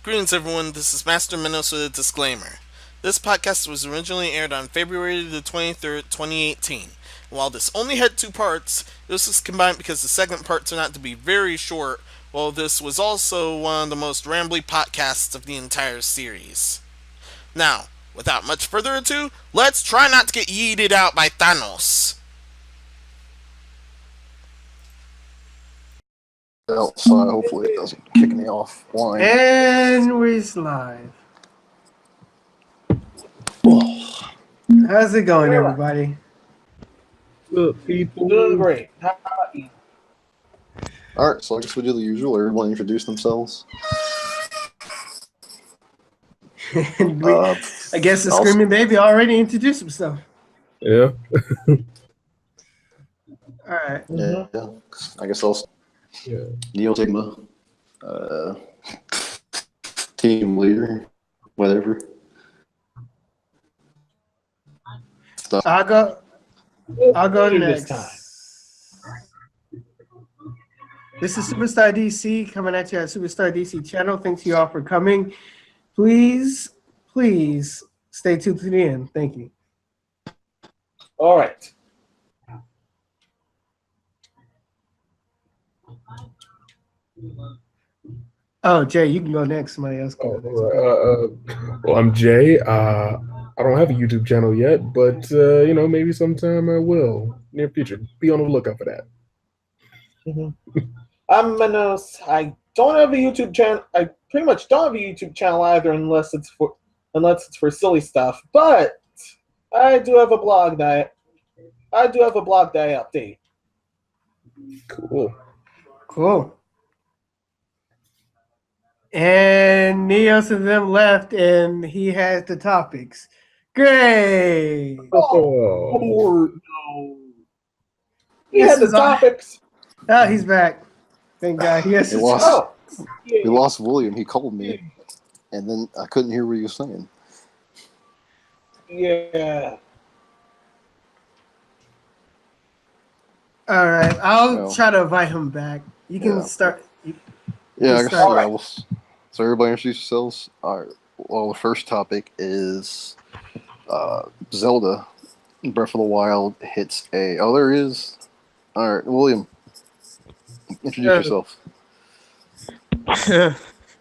Greetings, everyone. This is Master Minos with a disclaimer. This podcast was originally aired on February the 23rd, 2018. While this only had two parts, this was combined because the second part turned out to be very short, while this was also one of the most rambly podcasts of the entire series. Now, without much further ado, let's try not to get yeeted out by Thanos. Outside, hopefully it doesn't kick me off line. And we're live. How's it going, everybody? Good people. Doing great. How about you? Alright, so I guess we do the usual. Everyone introduce themselves. And I guess the Screaming Baby already introduced himself. Yeah. Alright. Yeah. I guess I'll Neo Sigma, team leader, whatever. Stuff. I'll go next. This is Superstar DC coming at you at Superstar DC channel. Thanks you all for coming. Please stay tuned to the end. Thank you. All right. Oh, Jay, you can go next. Somebody else can go next. Well, I'm Jay. I don't have a YouTube channel yet, but maybe sometime I will. Near future. Be on the lookout for that. I'm Manos. I don't have a YouTube channel. I pretty much don't have a YouTube channel either, unless it's for silly stuff. But I do have a blog that I update. Cool. And Neos and them left, and he has the topics. Great. Oh no! He had the topics. Oh, he's back. Thank God. He has We lost William. He called me, and then I couldn't hear what he was saying. Yeah. All right. I'll try to invite him back. You can start. I guess so. So everybody introduce yourselves. All right. Well, the first topic is Zelda Breath of the Wild hits a... Oh, there he is. All right, William, introduce yourself.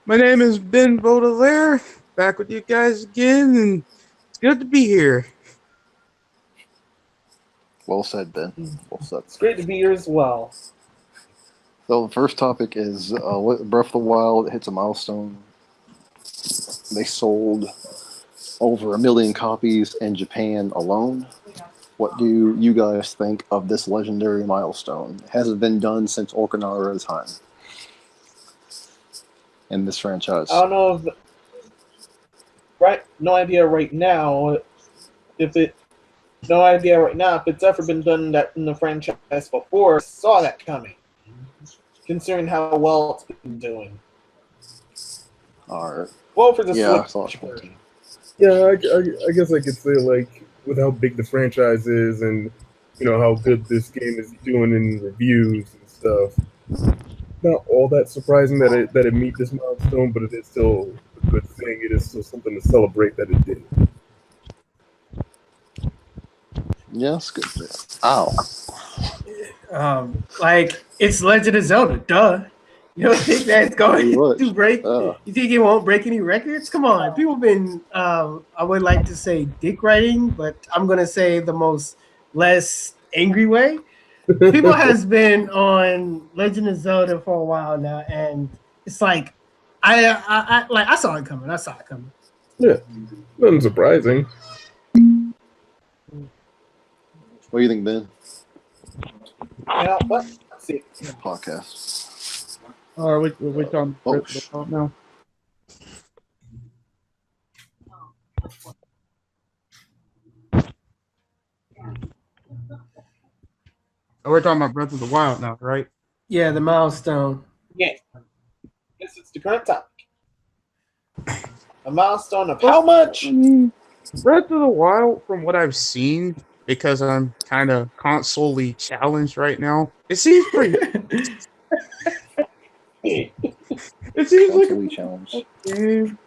My name is Ben Baudelaire, back with you guys again, and it's good to be here. Well said, Ben. Well said. It's great to be here as well. So the first topic is Breath of the Wild hits a milestone. They sold over 1 million copies in Japan alone. What do you guys think of this legendary milestone? It hasn't been done since Okinawa's time in this franchise. I don't know no idea right now if it's ever been done that in the franchise before. I saw that coming, considering how well it's been doing. All right. Well, for the Switch version. Yeah, I guess I could say, like, with how big the franchise is and, how good this game is doing in reviews and stuff, not all that surprising that it meet this milestone, but it is still a good thing. It is still something to celebrate that it did. Yeah, it's good. Ow. It's Legend of Zelda. Duh. You don't think that's going to break? You think it won't break any records? Come on. People have been, I would like to say dick writing, but I'm going to say the less angry way. People has been on Legend of Zelda for a while now, and it's like, I saw it coming. Yeah, nothing surprising. What do you think, Ben? Yeah, but let's see. Podcast. Are we talking now? We're talking about Breath of the Wild now, right? Yeah, the milestone. Yes. Yes, it's the current topic. A milestone of how much? Breath of the Wild, from what I've seen, because I'm kind of consolely challenged right now. It seems pretty. it It seems like Elite challenge. a game.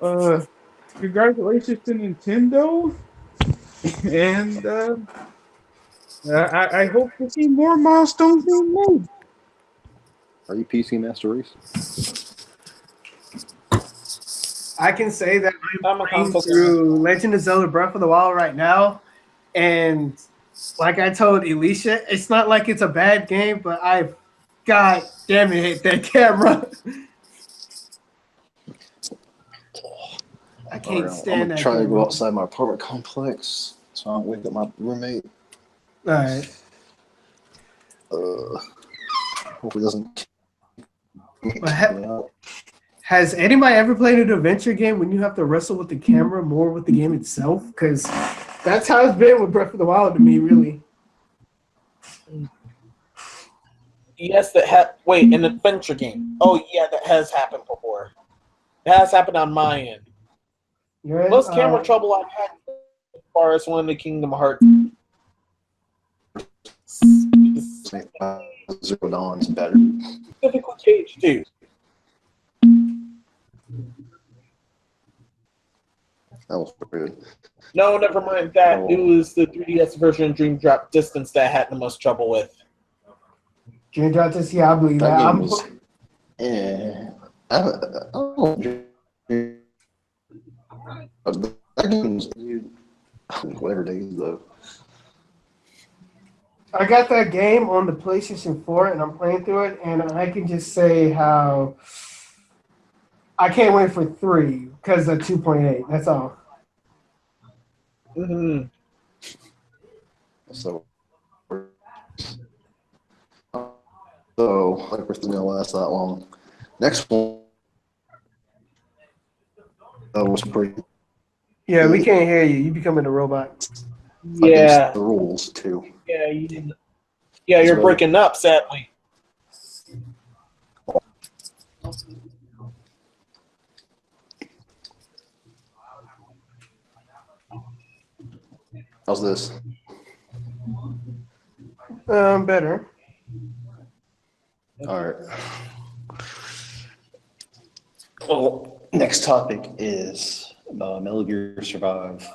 Congratulations to Nintendo, and I hope to see more milestones being made. Are you PC Master Race? I can say that I'm I'm a playing console through Legend of Zelda Breath of the Wild right now, and like I told Alicia, it's not like it's a bad game, but God damn it, hate that camera. I can't I'm stand gonna that try to go camera. outside my apartment complex so I don't wake up my roommate. All right. Hope he doesn't But kick me out. has anybody ever played an adventure game when you have to wrestle with the camera more with the game itself? Because that's how it's been with Breath of the Wild to me, really. Yes, wait, an adventure game. Oh yeah, that has happened before. It has happened on my end. Most camera trouble I've had as far as one of the Kingdom Hearts. Zero Dawn's better. Specifically Cage 2. That was pretty good. No, never mind that. It was the 3DS version of Dream Drop Distance that I had the most trouble with. Dream Drop Distance, yeah, I believe That that. game was. That game was whatever days though. I got that game on the PlayStation 4 and I'm playing through it, and I can just say how I can't wait for 3 because of 2.8. That's all. Mm-hmm. So like we're still gonna last that long. Next one was pretty. Yeah, we can't hear you. You becoming a robot. Yeah. The rules too. Yeah, you're breaking up, sadly. How's this? Better. All right. Well, next topic is Metal Gear Survive.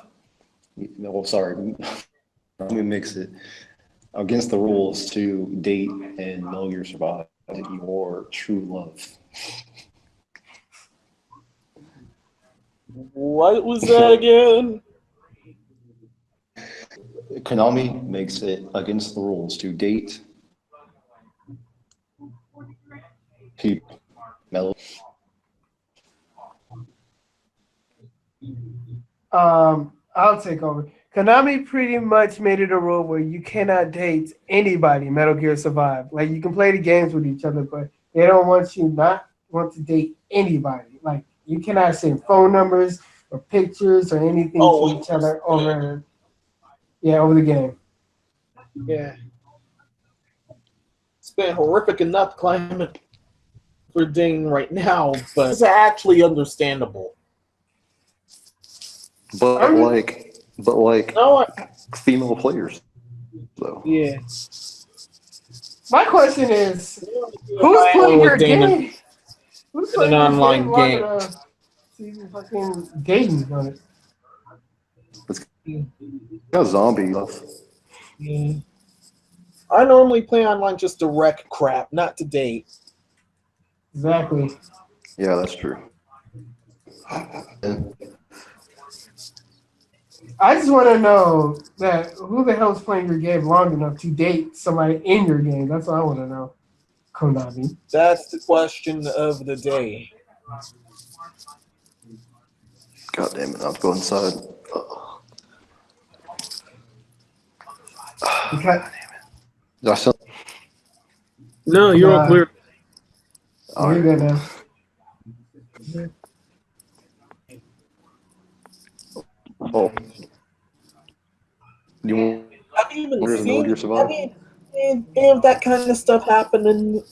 No, sorry. Let me mix it. Against the rules to date and Metal Gear Survive your true love. What was that again? Konami makes it against the rules to date people. I'll take over. Konami pretty much made it a rule where you cannot date anybody. Metal Gear Survive. Like you can play the games with each other, but they don't want you not want to date anybody. Like you cannot send phone numbers or pictures or anything to each other over the game. Yeah. It's been horrific enough climate for Dane right now, but it's actually understandable. But female players, though. Yeah. My question is, who's playing your game? Who's playing an online game? Even fucking dating on it. It's got zombie stuff. Yeah. I normally play online just to wreck crap, not to date. Exactly. Yeah, that's true. I just want to know that who the hell is playing your game long enough to date somebody in your game? That's what I want to know. Konami. That's the question of the day. God damn it! I'll go inside. No, you're all clear. You're good now. Oh. Have you even seen any of that kind of stuff happening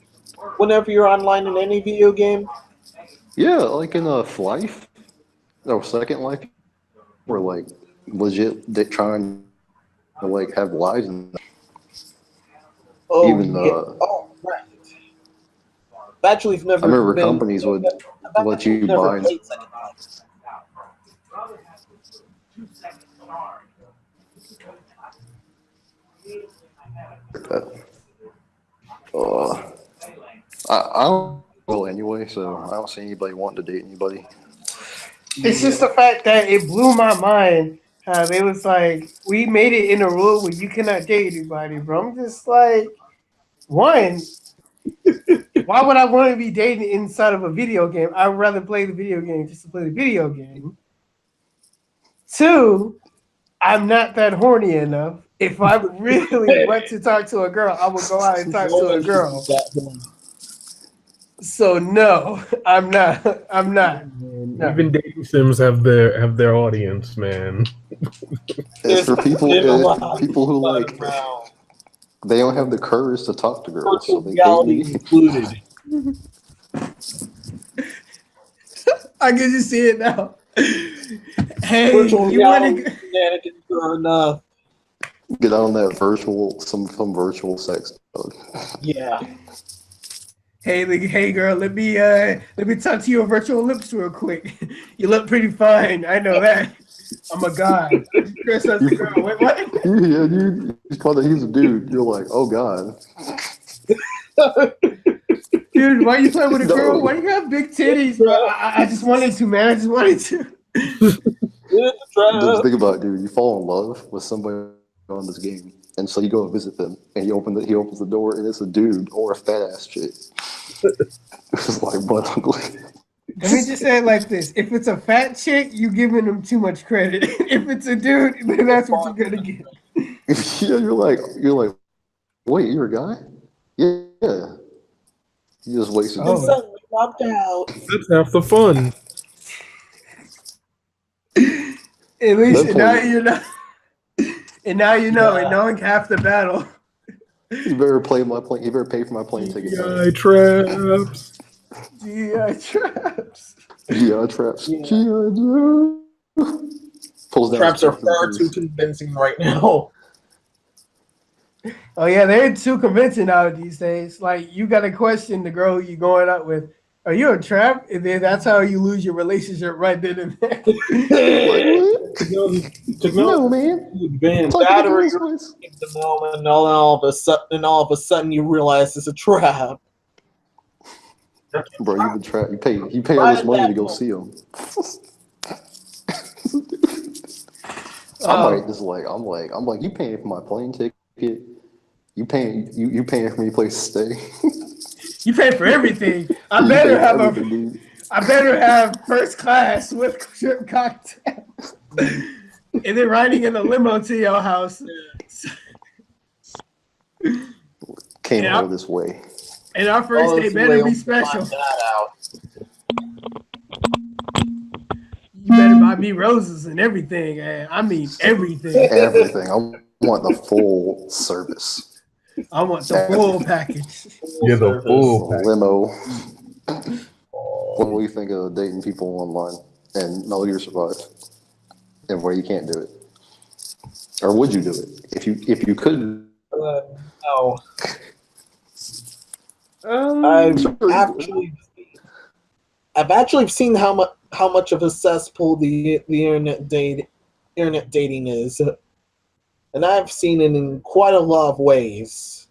whenever you're online in any video game? Yeah, like in Life, or Second Life, where like legit they trying to like have lives and Oh, even yeah. Oh, right. actually never. I remember been, companies would let you never buy. paid second life. Uh, I don't know anyway, so I don't see anybody wanting to date anybody. It's just the fact that it blew my mind how they was like, we made it in a rule where you cannot date anybody, bro. I'm just like, one, why would I want to be dating inside of a video game? I'd rather play the video game just to play the video game. Two, I'm not that horny enough. If I really want to talk to a girl, I would go out and talk to a girl. So no, I'm not. I'm not. No. Even dating sims have their audience, man. It's for people who like they don't have the courage to talk to girls, so they reality included. I can just see it now. Hey, Virtual you want reality shenanigans are enough. get on that virtual some virtual sex. Yeah. Hey, girl, let me talk to your virtual lips real quick. You look pretty fine. I know that. I'm a guy. Chris, that's the girl. Wait, what? Yeah, you thought that he's a dude. You're like, oh god. Dude, why are you playing with a girl? Why do you have big titties, bro? I just wanted to, man. I just wanted to. Just think about it, dude. You fall in love with somebody on this game, and so you go visit them, and he opens the door, and it's a dude or a fat ass chick. It's like butt ugly. Let me just say it like this: if it's a fat chick, you giving them too much credit. If it's a dude, then that's what you're gonna get. Yeah, you're like, wait, you're a guy? Yeah. You just wasted. Suddenly popped out. That's half the fun. At least now you know. And now you know, and knowing half the battle. You better play my plane. You better pay for my plane ticket. GI traps. GI traps. GI traps. Yeah. GI pulls down. Traps are far too convincing right now. Oh yeah, they're too convincing out these days. Like you gotta question the girl you're going out with. Are you a trap? And then that's how you lose your relationship right then and there. No, man. Battery the moment, and all of a sudden, you realize it's a trap. Bro, you've been trapped. You pay all this money to go see him. I'm like, you paying for my plane ticket? You paying for me place to stay? You pay for everything. I better have first class with shrimp cocktails. And then riding in a limo to your house. Came all this way. And our first date better be special. You better buy me roses and everything. I mean everything. Everything. I want the full service. I want the full package. Yeah, the full package. Limo. What do you think of dating people online and Metal Gear Survive? And where you can't do it? Or would you do it? If you could? No. I've actually seen how much of a cesspool the internet dating is, and I've seen it in quite a lot of ways.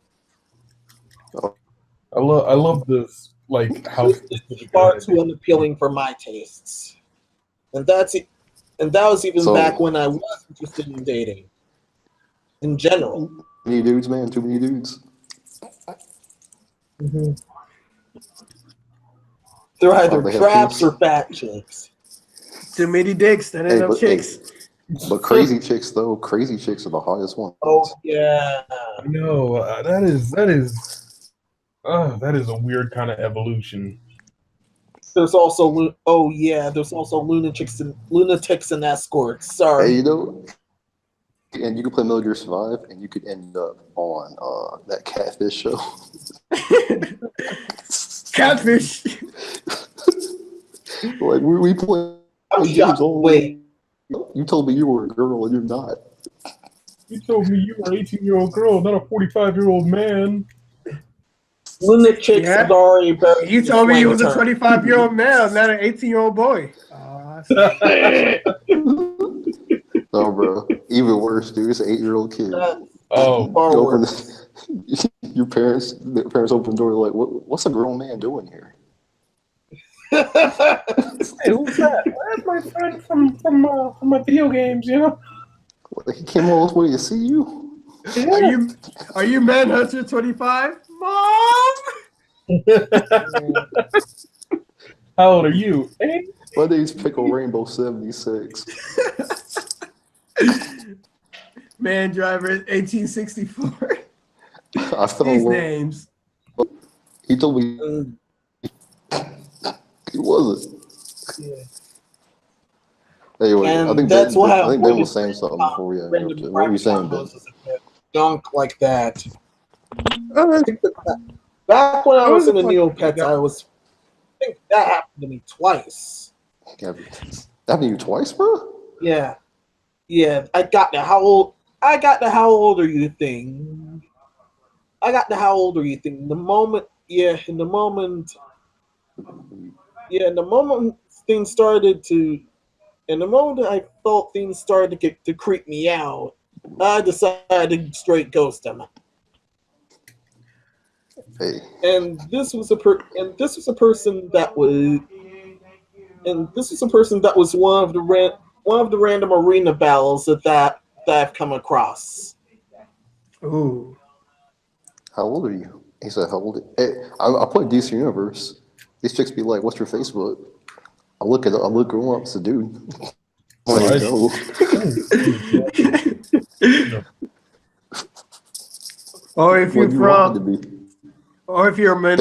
I love this, like how it's far too unappealing for my tastes, and that was even back when I was interested in dating. In general, too many dudes, man. Too many dudes. Mm-hmm. They're either traps or fat chicks. Too many dicks, that ain't no chicks. But crazy chicks, though, crazy chicks are the hottest ones. Oh yeah. No, that is a weird kind of evolution. There's also lunatics and escorts. Sorry. Hey, and you could play Metal Gear Survive, and you could end up on that Catfish show. Catfish. Like we play games all the way. You told me you were a girl, and you're not. You told me you were an 18-year-old girl, not a 45-year-old man. Lunatics is already better. You told me he was a 25-year-old male, not an 18-year-old boy. No, bro. Even worse, dude. It's an 8-year-old kid. Far worse. Their parents open the door. They're like, what's a grown man doing here? Hey, who's that? That's my friend from my video games, you know? He came all this way to see you? Yeah. Are you Manhunter 25? Mom! How old are you? 8? My name's Pickle Rainbow 76. Man Driver 1864. I fell These names. He told me he wasn't. Yeah. Anyway, And I think that's why Ben was saying something before we interrupted. What were you saying, Ben? Dunk like that. Back when I was in the Neopets, I think that happened to me twice. That happened to you twice, bro? Yeah. I got the how old are you thing. I got the how old are you thing. The moment I felt things started to creep me out, I decided to straight ghost him. Hey. And this was a person that was one of the random arena battles that I've come across. Ooh. How old are you? He said, how old? Hey, I play DC Universe. These chicks be like, what's your Facebook? I look him up. It's a dude. Like, no. Or if you're a man.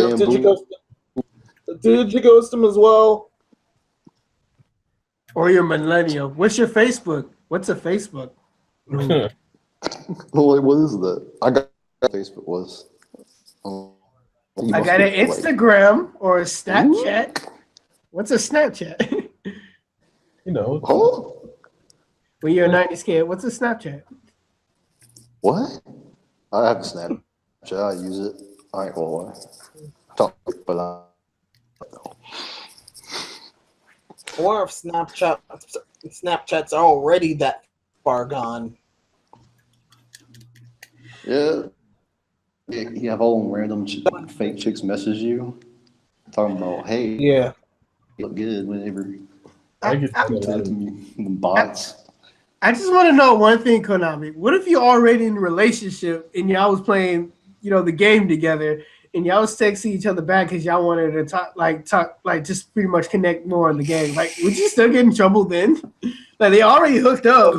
Did you ghost him as well? Or you're millennial. What's your Facebook? What's a Facebook? Well, what is that? I got Facebook was. I got an Instagram or a Snapchat. What's a Snapchat? You know. Oh. When you're a 90s kid, what's a Snapchat? What? I have a Snapchat. I use it. I ain't gonna lie. Or if Snapchat's already that far gone. Yeah. You have all random fake chicks message you talking about, hey, yeah, you look good whenever. Bots. I just want to know one thing, Konami. What if you're already in a relationship and y'all was playing, the game together, and y'all was texting each other back because y'all wanted to talk, just pretty much connect more on the game? Like, would you still get in trouble then? Like, they already hooked up.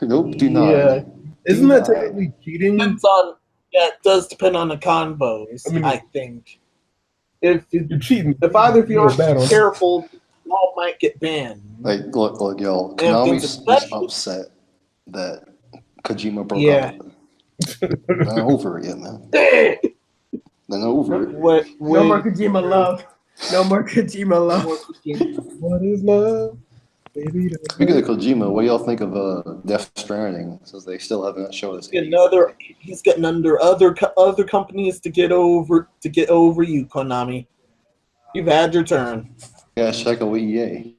Nope, do not. Yeah. Isn't that technically cheating? It does depend on the combos, I think. If you're cheating, if either of you aren't careful, y'all might get banned. Like, look, y'all. Konami's just upset that Kojima broke up. They're not over it yet, man. They're not over it. No more Kojima love. No more Kojima love. What is love? Baby, speaking of Kojima, what do y'all think of Death Stranding? Since they still haven't showed us. He's getting under other companies to get over you, Konami. You've had your turn. Yeah, check out with EA.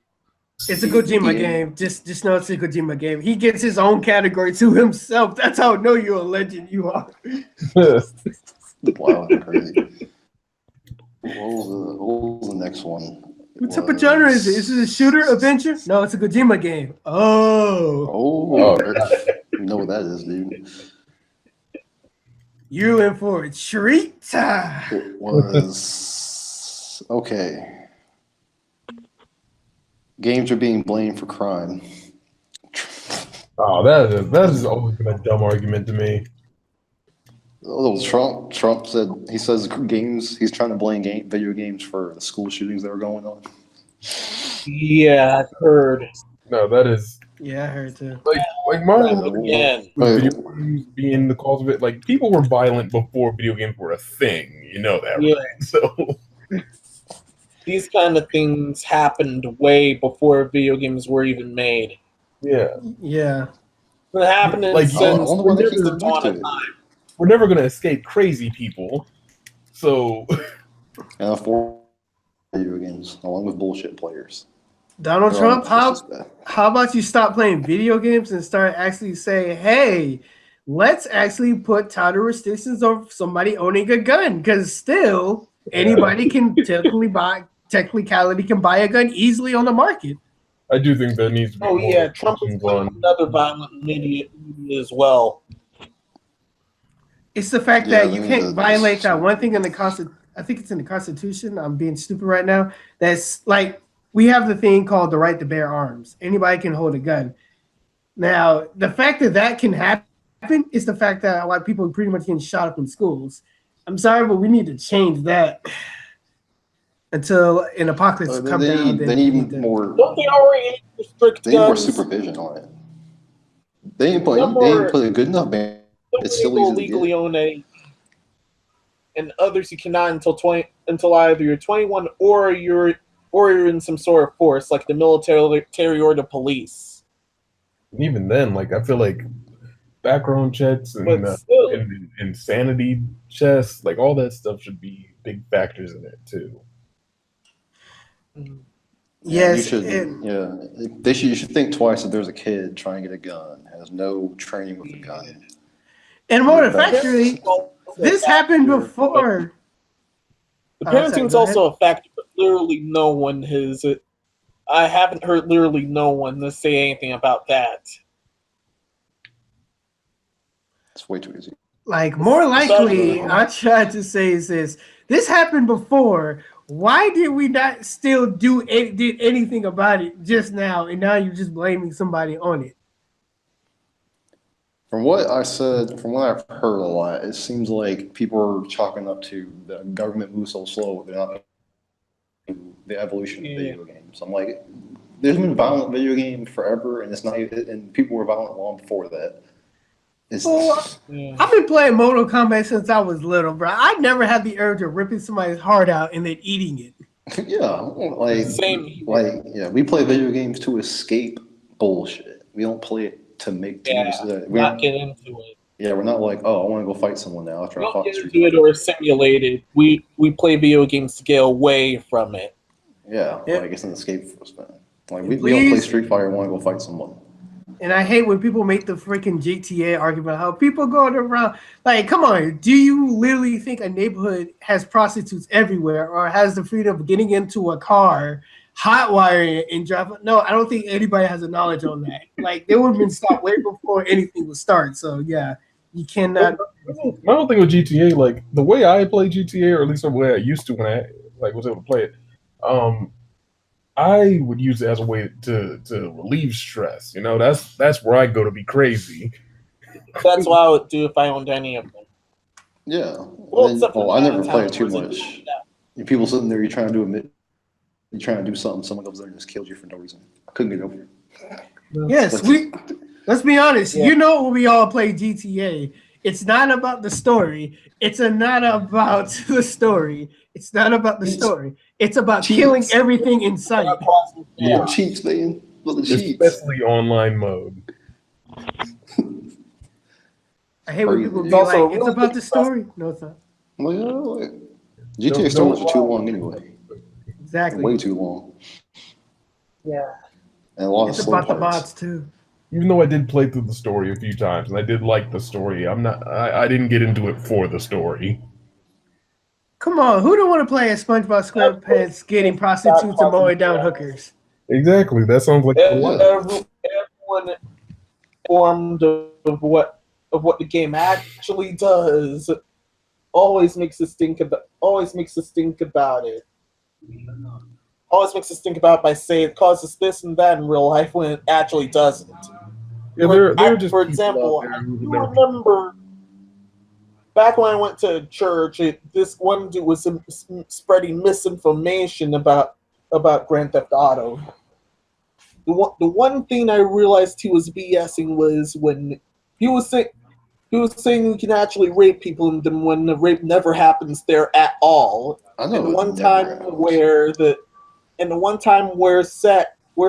It's a Kojima game. Just know it's a Kojima game. He gets his own category to himself. That's how I know you're a legend. You are. Wow, crazy. What was the next one? What type of genre is it? Is it a shooter, adventure? No, it's a Kojima game. Oh, you know what that is, dude. You in for a treat. It was okay. Games are being blamed for crime. Oh, that has always been a dumb argument to me. Oh, Trump said he says games. He's trying to blame video games for the school shootings that were going on. Yeah, I've heard. No, that is. Yeah, I heard too. Like Mario video games being the cause of it. Like, people were violent before video games were a thing. You know that, right? So these kind of things happened way before video games were even made. Yeah. Yeah. It happened since the dawn of time. We're never going to escape crazy people. So, And afford video games along with bullshit players. Donald They're Trump, all just as bad. how about you stop playing video games and start actually saying, hey, let's actually put tighter restrictions on somebody owning a gun, because still anybody can technicality can buy a gun easily on the market. I do think there needs to be more Trump is on another violent media as well. It's the fact that you can't violate that one thing in the Constitution. I think it's in the Constitution. I'm being stupid right now. That's like, we have the thing called the right to bear arms. Anybody can hold a gun. Now, the fact that that can happen is the fact that a lot of people are pretty much getting shot up in schools. I'm sorry, but we need to change that until an apocalypse comes down. They need more. Don't they already restrict They need more guns? supervision on it. They didn't put a good enough ban. It's still easy legally own a, and others you cannot until either you're 21 or you're in some sort of force like the military or the police. Even then, like, I feel like background checks and insanity checks, like, all that stuff should be big factors in it too. Yes, you should think twice if there's a kid trying to get a gun, has no training with a gun. And more factory, this happened before. The parenting's also a factor, but literally no one has. I haven't heard literally no one to say anything about that. It's way too easy. Like, more likely, I tried to say is this happened before. Why did we not still did anything about it just now, and now you're just blaming somebody on it? From what I've heard a lot, it seems like people are chalking up to the government moves so slow, they're not the evolution of video games. I'm like, there's been violent video games forever, and it's not, and people were violent long before that. I've been playing Mortal Kombat since I was little, bro. I never had the urge of ripping somebody's heart out and then eating it. We play video games to escape bullshit. We don't play it to make not get into it. Yeah, we're not like, oh, I want to go fight someone now after I fought Street Fighter. It or simulate it. We play video games to get away from it. Yeah. Like it's an escape for us, man. Like we don't play Street Fighter and want to go fight someone. And I hate when people make the freaking GTA argument, how people going around, like, come on, do you literally think a neighborhood has prostitutes everywhere or has the freedom of getting into a car, hot wiring it, and driving? No, I don't think anybody has a knowledge on that. Like, they would have been stopped way before anything would start. So, yeah, you cannot. My whole thing with GTA, like, the way I play GTA, or at least the way I used to when I was able to play it, I would use it as a way to relieve stress. You know, that's where I go to be crazy. That's what I would do if I owned any of them. Yeah. I never play it too much. People sitting there, you're trying to do something, someone goes there and just kills you for no reason. I couldn't get over it. Yes, let's be honest. Yeah. You know, when we all play GTA, it's not about the story. It's not about the story. It's not about the story. It's about killing everything in sight. Yeah, cheats, man. Especially online mode. I hate when people be like, it's about the story. No, it's not. Well, GTA stories are too long anyway. Exactly. Way too long. Yeah. And a lot it's of slow about parts. The mods too. Even though I did play through the story a few times, and I did like the story, I didn't get into it for the story. Come on, who don't want to play a SpongeBob SquarePants getting prostitutes and mowing down hookers? Exactly, that sounds like everyone informed of what the game actually does. Always makes us think about it. Always makes us think about it by saying it causes this and that in real life when it actually doesn't. Yeah, for example, I remember back when I went to church, this one dude was spreading misinformation about Grand Theft Auto. The one thing I realized he was BSing was when he was saying you can actually rape people when the rape never happens there at all. I know. And the one time where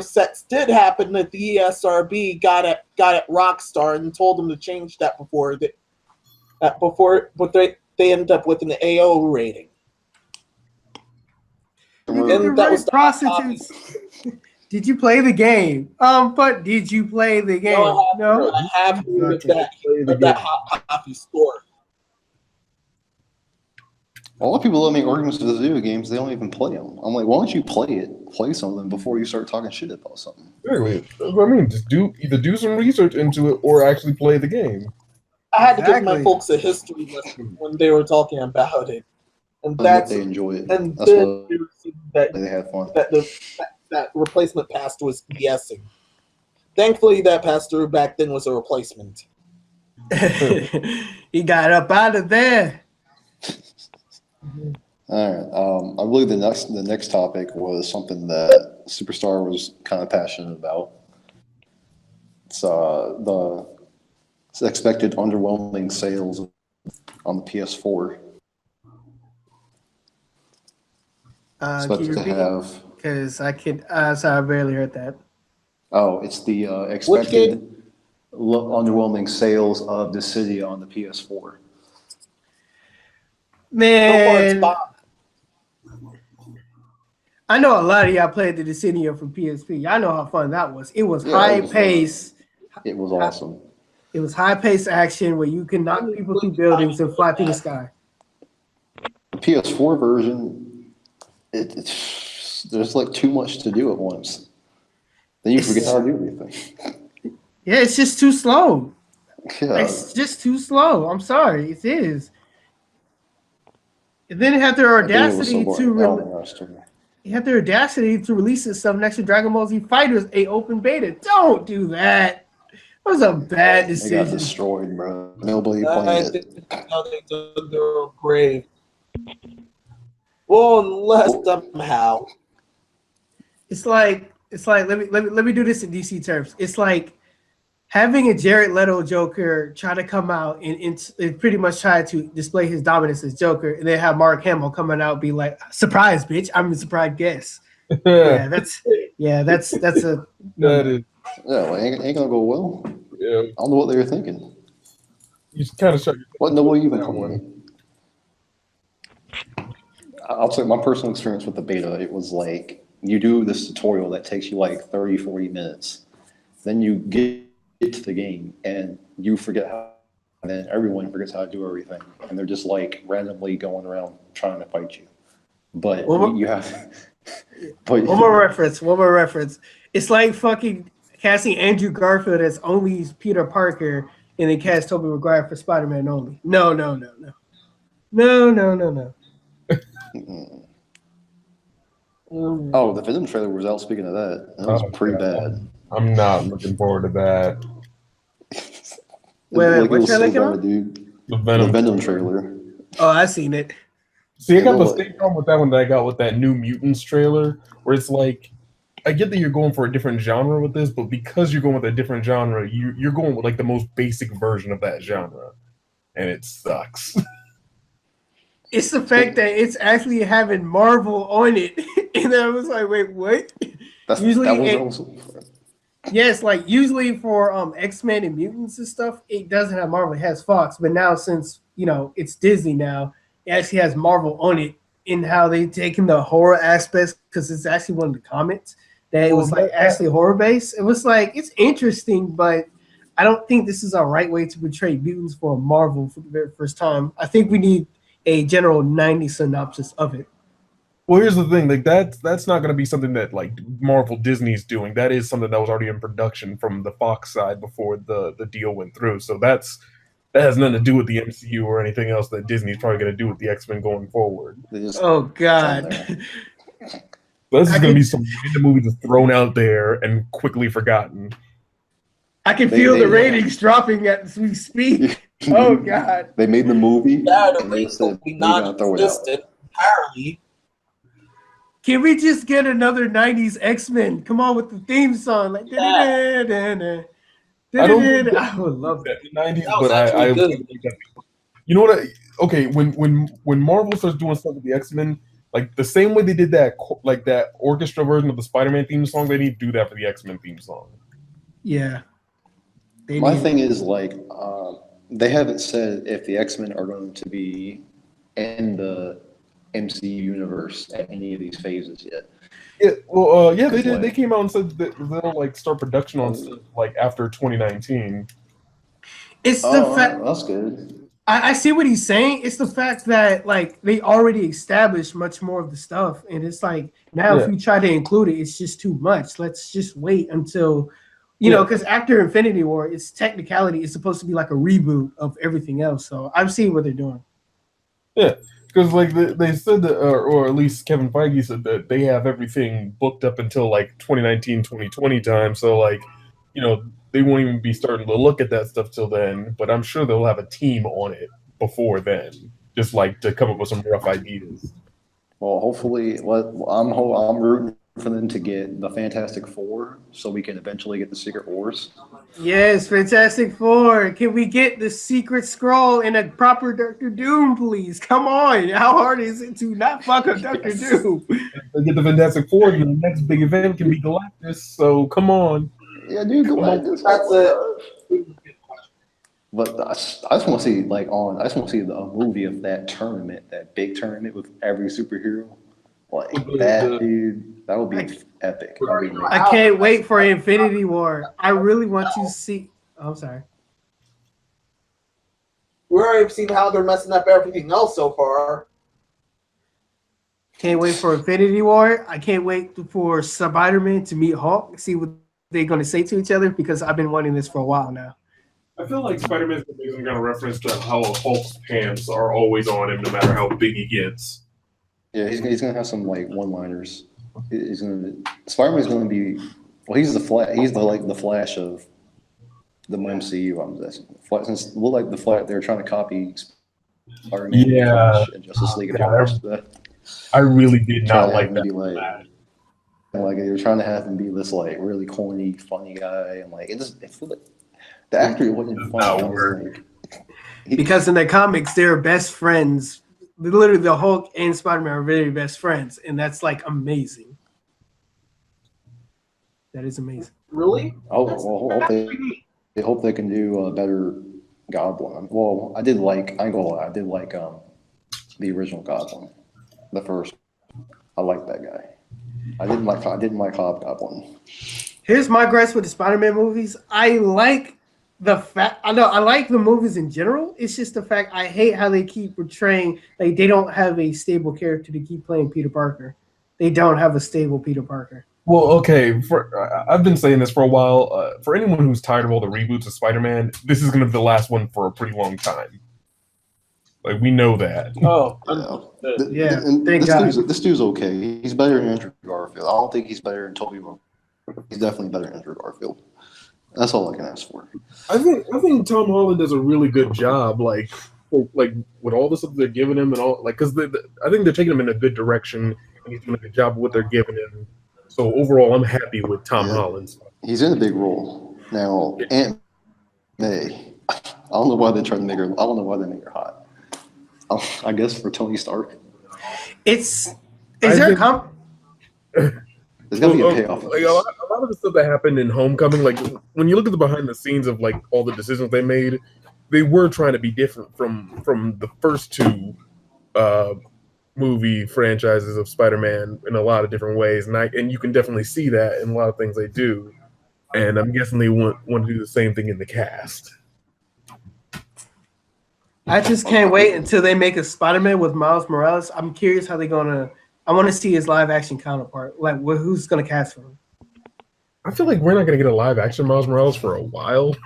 sex did happen, that the ESRB got at Rockstar and told them to change that they ended up with an AO rating. And that was prostitutes. Did you play the game? But did you play the game? No, I have heard of that Hot Coffee store. A lot of people that make arguments with video games, they don't even play them. I'm like, why don't you play some of them before you start talking shit about something? Really? I mean, just either do some research into it or actually play the game. I had to give my folks a history lesson when they were talking about it, and that's they enjoy it. And that's then what they have fun. That replacement pastor was BSing. Thankfully, that pastor back then was a replacement. He got up out of there. All right. I believe the next topic was something that Superstar was kind of passionate about. It's the expected underwhelming sales on the PS4. Supposed to have, because I could. Sorry, I barely heard that. Oh, it's the expected underwhelming sales of the city on the PS4. Man, I know a lot of y'all played the Dissidia from PSP. I know how fun that was. It was high pace. It was awesome. It was high pace action where you can knock people through buildings and fly through the sky. The PS4 version, there's like too much to do at once. Then you forget how to do everything. Yeah, it's just too slow. Yeah. It's just too slow. I'm sorry, it is. And then it had their audacity to release this stuff next to Dragon Ball Z Fighters, a open beta. Don't do that. That was a bad decision. They got destroyed, bro. Nobody played it. How they dug their own grave. Well, unless somehow. It's like let me do this in DC terms. It's like having a Jared Leto Joker try to come out and pretty much try to display his dominance as Joker, and then have Mark Hamill coming out and be like, "Surprise, bitch! I'm a surprise guest." That is. Yeah, ain't gonna go well. Yeah, I don't know what they were thinking. You kind of shut your. What no even one. I'll say my personal experience with the beta. It was like you do this tutorial that takes you like 30, 40 minutes. Then you get to the game and you forget how, and then everyone forgets how to do everything, and they're just like randomly going around trying to fight you. But you have. But one more reference. It's like fucking casting Andrew Garfield as only Peter Parker, and then cast Tobey Maguire for Spider-Man only. No. Oh, the Venom trailer was out. Speaking of that, that was pretty bad. I'm not looking forward to that. Wait, what trailer came out? The Venom trailer. Oh, I seen it. See, I got the same problem with that one that I got with that New Mutants trailer, where it's like, I get that you're going for a different genre with this, but because you're going with a different genre, you're going with like the most basic version of that genre, and it sucks. It's the fact that it's actually having Marvel on it, and I was like, wait, what? Yes, like usually for X-Men and mutants and stuff, it doesn't have Marvel. It has Fox, but now since it's Disney now, it actually has Marvel on it. In how they taken the horror aspects, because it's actually one of the comments that it was like actually horror based. It was like it's interesting, but I don't think this is a right way to portray mutants for Marvel for the very first time. I think we need a general 90 synopsis of it. Well, here's the thing, like that's not going to be something that like Marvel Disney's doing. That is something that was already in production from the Fox side before the deal went through. So that has nothing to do with the MCU or anything else that Disney's probably going to do with the X-Men going forward. Oh God. This is going to be some random movie that's thrown out there and quickly forgotten. I can feel the ratings dropping as we speak. Oh God. They made the movie. Yeah, the ratings will be non-existent entirely. Can we just get another 90s X-Men? Come on with the theme song. Like, I would love that. The 90s, but I you know what? Okay, when Marvel starts doing stuff with the X-Men, like the same way they did that, like that orchestra version of the Spider-Man theme song, they need to do that for the X-Men theme song. Yeah. My thing is like, they haven't said if the X-Men are going to be in the MCU universe at any of these phases yet. Yeah, well, yeah, they did. Like, They came out and said that they'll like start production on stuff like after 2019. It's the fact. That's good. I see what he's saying. It's the fact that like they already established much more of the stuff, and it's like now if you try to include it, it's just too much. Let's just wait until, you know, because after Infinity War, it's technicality. It's supposed to be like a reboot of everything else. So I've seen what they're doing. Yeah, because like they said that, or at least Kevin Feige said that they have everything booked up until like 2019, 2020 time. So like, you know, they won't even be starting to look at that stuff till then. But I'm sure they'll have a team on it before then, just like to come up with some rough ideas. Well, hopefully, I'm rooting for them to get the Fantastic Four, so we can eventually get the Secret Wars. Yes, Fantastic Four. Can we get the Secret Scroll in a proper Doctor Doom, please? Come on. How hard is it to not fuck up Doctor Doom? If they get the Fantastic Four, then the next big event can be Galactus. So come on. Yeah, dude, Galactus. That's it. But I just want to see I just want to see a movie of that tournament, that big tournament with every superhero. Like that, dude. That would be epic. I can't wait for Infinity War. I really want to see. Oh, I'm sorry. We already seen how they're messing up everything else so far. Can't wait for Infinity War. I can't wait for Spider-Man to meet Hulk. See what they're going to say to each other because I've been wanting this for a while now. I feel like Spider-Man's going to reference to how Hulk's pants are always on him no matter how big he gets. Yeah, he's gonna have some like one-liners. Spider-Man's gonna be he's the Flash of the MCU. I'm guessing. Since like the Flash, they're trying to copy Spider-Man and Justice League and all that. I really did not like that. Like they were trying to have him be this like really corny, funny guy, and like the actor wasn't funny. Because in the comics, they're best friends. Literally, the Hulk and Spider-Man are very best friends, and that's like amazing. That is amazing. Really? I hope they can do a better Goblin. Well, I did like the original Goblin, the first. I like that guy. I didn't like Hobgoblin. Here's my gripes with the Spider-Man movies. I like the movies in general. It's just the fact I hate how they keep portraying like they don't have a stable character to keep playing Peter Parker. They don't have a stable Peter Parker. Well, okay. I've been saying this for a while. For anyone who's tired of all the reboots of Spider-Man, this is going to be the last one for a pretty long time. Like we know that. Oh, yeah. Thank God. This dude's okay. He's better than Andrew Garfield. I don't think he's better than Tobey Maguire. He's definitely better than Andrew Garfield. That's all I can ask for. I think Tom Holland does a really good job, like with all the stuff they're giving him and all, like because I think they're taking him in a good direction and he's doing a good job of what they're giving him. So overall, I'm happy with Tom Holland. He's in a big role now. Aunt May, I don't know why they try to make her. I don't know why they make her hot. I guess for Tony Stark. There's gotta be a payoff. Like a lot of the stuff that happened in Homecoming, like when you look at the behind the scenes of like all the decisions they made, they were trying to be different from the first two movie franchises of Spider-Man in a lot of different ways, and you can definitely see that in a lot of things they do. And I'm guessing they want to do the same thing in the cast. I just can't wait until they make a Spider-Man with Miles Morales. I'm curious how they're gonna. I want to see his live action counterpart. Like, who's gonna cast for him? I feel like we're not gonna get a live action Miles Morales for a while,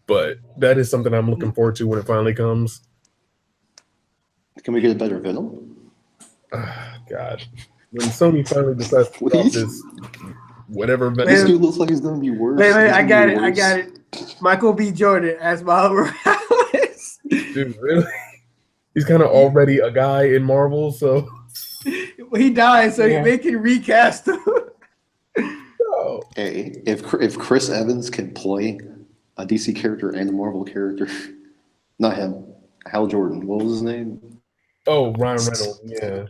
but that is something I'm looking forward to when it finally comes. Can we get a better Venom? God, when Sony finally decides to drop this, whatever. This dude looks like he's gonna be worse. Wait, I got it. Michael B. Jordan as Miles Morales. Dude, really? He's kind of already a guy in Marvel, so he died, so they can recast him. Oh. Hey, if Chris Evans can play a DC character and a Marvel character, not him, Hal Jordan. What was his name? Oh, Ryan Reynolds. Yeah.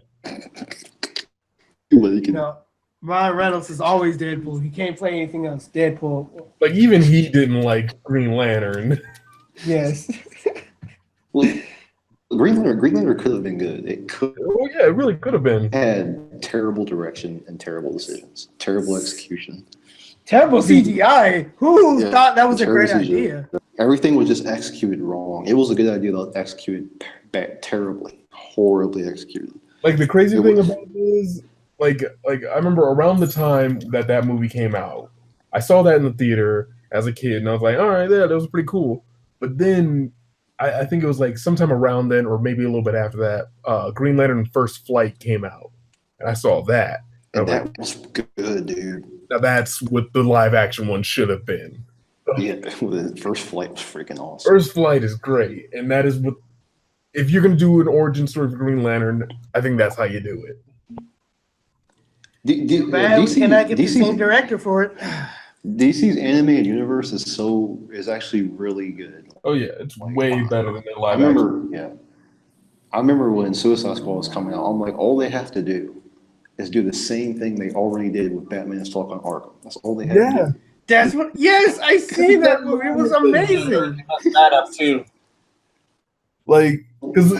Ryan Reynolds is always Deadpool. He can't play anything else. Deadpool. Like even he didn't like Green Lantern. Yes. Well, Green Lantern could have been good. It could Oh yeah, it really could have been. had terrible direction and terrible decisions, terrible execution. Terrible CGI. Who Yeah, thought that was a terrible great CGI. idea? Everything was just executed wrong. It was a good idea, but executed terribly, horribly executed. Like the crazy It thing was, about it is, like I remember around the time that movie came out, I saw that in the theater as a kid, and I was like, all right, yeah, that was pretty cool. But then I think it was like sometime around then, or maybe a little bit after that, Green Lantern First Flight came out, and I saw that. And I and was like, that was good, dude. now that's what the live action one should have been. Yeah, the First Flight was freaking awesome. First Flight is great, and that is what. If you're gonna do an origin story for Green Lantern, I think that's how you do it. Bad, we cannot get the same director for it. DC's animated universe is actually really good. Oh yeah, it's way better than their I live remember, action. yeah. I remember when Suicide Squad was coming out. I'm like, all they have to do is do the same thing they already did with Batman Assault on Arkham. That's all they have to do. That's what. Yes, I seen that movie. It was amazing. That up too. Like, because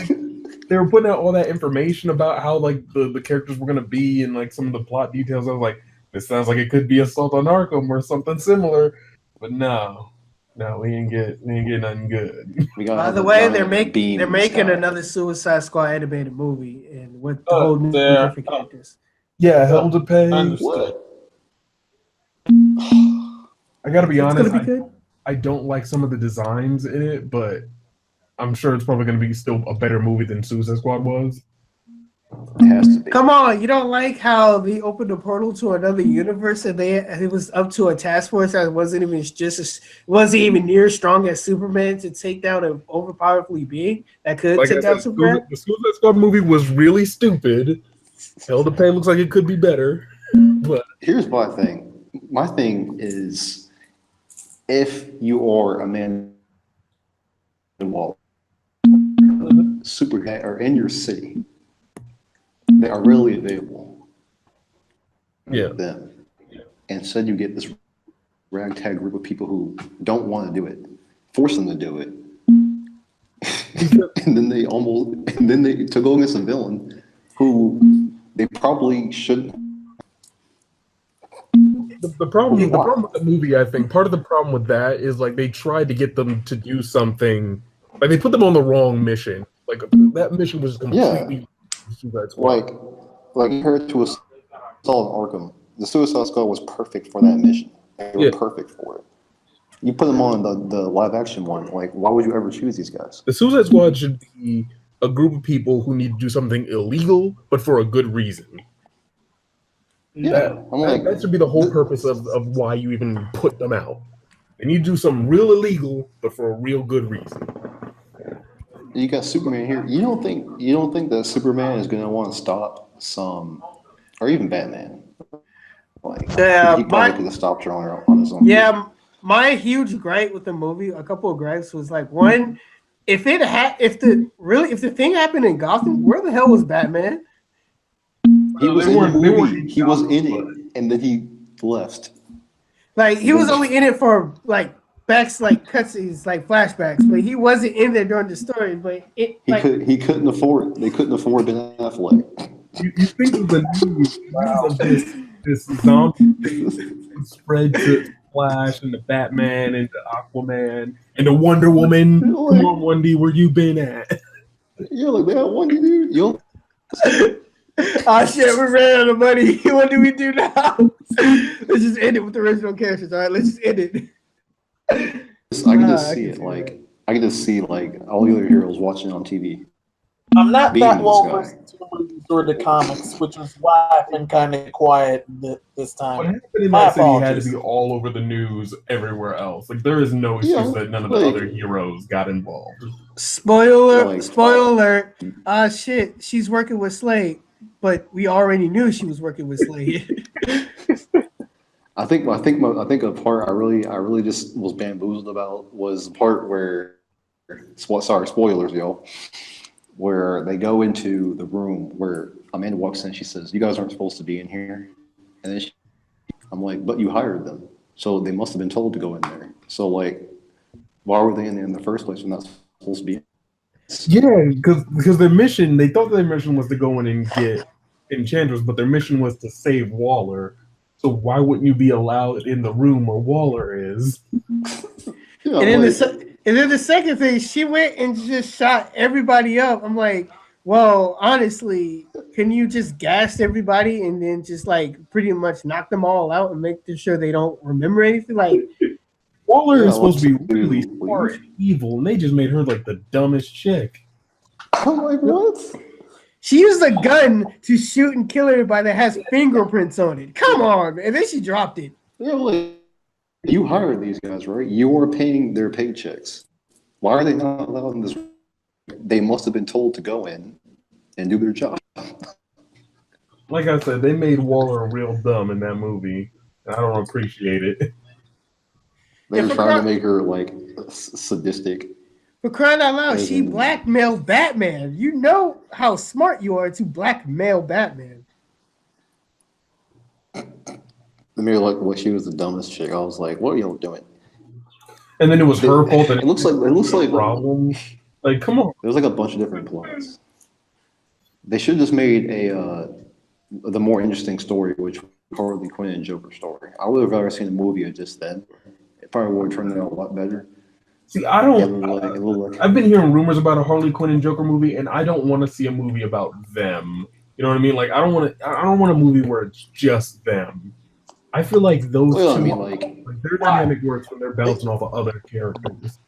they were putting out all that information about how like the characters were gonna be and like some of the plot details. I was like, this sounds like it could be Assault on Arkham or something similar. But no, we ain't get nothing good. By the way, they're making another Suicide Squad animated movie, and with the whole new different characters. Yeah, Hell to Pay. Understood. I gotta be honest. Gonna be good. I don't like some of the designs in it, but I'm sure it's probably going to be still a better movie than Suicide Squad was. It has to be. Come on, you don't like how they opened a portal to another universe and it was up to a task force that wasn't even near as strong as Superman to take down an overpowerfully being that could take down Superman? The Suicide Squad movie was really stupid. Hell to Pay looks like it could be better. But here's my thing. My thing is, if you are a man involved, super are in your city, they are readily available. Yeah. Them. Instead, you get this ragtag group of people who don't want to do it, force them to do it, and then they to go against a villain who they probably shouldn't. The problem with the movie, I think, part of the problem with that is like they tried to get them to do something, like they put them on the wrong mission. Like that mission was completely like compared to Assault on Arkham, the Suicide Squad was perfect for that mission. They were perfect for it. You put them on the live action one, like why would you ever choose these guys? The Suicide Squad should be a group of people who need to do something illegal, but for a good reason. Yeah, that should be the whole purpose of why you even put them out. They need to do something real illegal, but for a real good reason. You got Superman here. You don't think that Superman is going to want to stop some, or even Batman? Like, he probably could have stopped her on his own. Yeah, my huge gripe with the movie, a couple of gripes was like, one, if the thing happened in Gotham, where the hell was Batman? He was in the movie. He was in it, and then he left. Like he was only in it for like cutscenes, like flashbacks, but he wasn't in there during the story. But he couldn't afford it. They couldn't afford Ben Affleck. You think of the news of this zombie thing spread to Flash and the Batman and the Aquaman and the Wonder Woman. Come on, Wendy, where you been at? You're like, man, Wendy, dude. Yo. Oh shit, we ran out of money. What do we do now? Let's just end it with the original characters. All right, let's just end it. I can just see it. Like I can just see like all the other heroes watching on TV. I'm not that well versed in the comics, which is why I've been kind of quiet this time. What happened in that city had to be all over the news everywhere else. Like there is no excuse that none of the other heroes got involved. Spoiler alert! Shit, she's working with Slade, but we already knew she was working with Slade. I think a part I really just was bamboozled about was the part where, sorry, spoilers, y'all, where they go into the room where Amanda walks in. She says, "You guys aren't supposed to be in here," and then I'm like, "But you hired them, so they must have been told to go in there." So like, Why were they in there in the first place? They're not supposed to be. Yeah, because their mission, they thought their mission was to go in and get Enchantress, but their mission was to save Waller. So why wouldn't you be allowed in the room where Waller is? Yeah, and then the second thing, she went and just shot everybody up. I'm like, well, honestly, can you just gas everybody and then just like pretty much knock them all out and make sure they don't remember anything? Like, Waller is supposed to be really smart and evil, and they just made her like the dumbest chick. I'm like, what? She used a gun to shoot and kill everybody that has fingerprints on it. Come on, and then she dropped it. Yeah, like, you hired these guys, right? You are paying their paychecks. Why are they not allowed in this room? They must have been told to go in and do their job. Like I said, they made Waller real dumb in that movie. I don't appreciate it. They were trying to make her like sadistic. For crying out loud, she blackmailed Batman. You know how smart you are to blackmail Batman. They made her like, well, she was the dumbest chick. I was like, what are y'all doing? And then it was her fault. It looks like problem. Like, come on. There was like a bunch of different plots. They should have just made the more interesting story, which was Harley Quinn and Joker story. I would have rather seen a movie of just then. It probably would have turned out a lot better. See, I don't. I've been hearing rumors about a Harley Quinn and Joker movie, and I don't want to see a movie about them. You know what I mean? Like, I don't want a movie where it's just them. I feel like those two, I mean, like their dynamic works when they're bouncing off of other characters.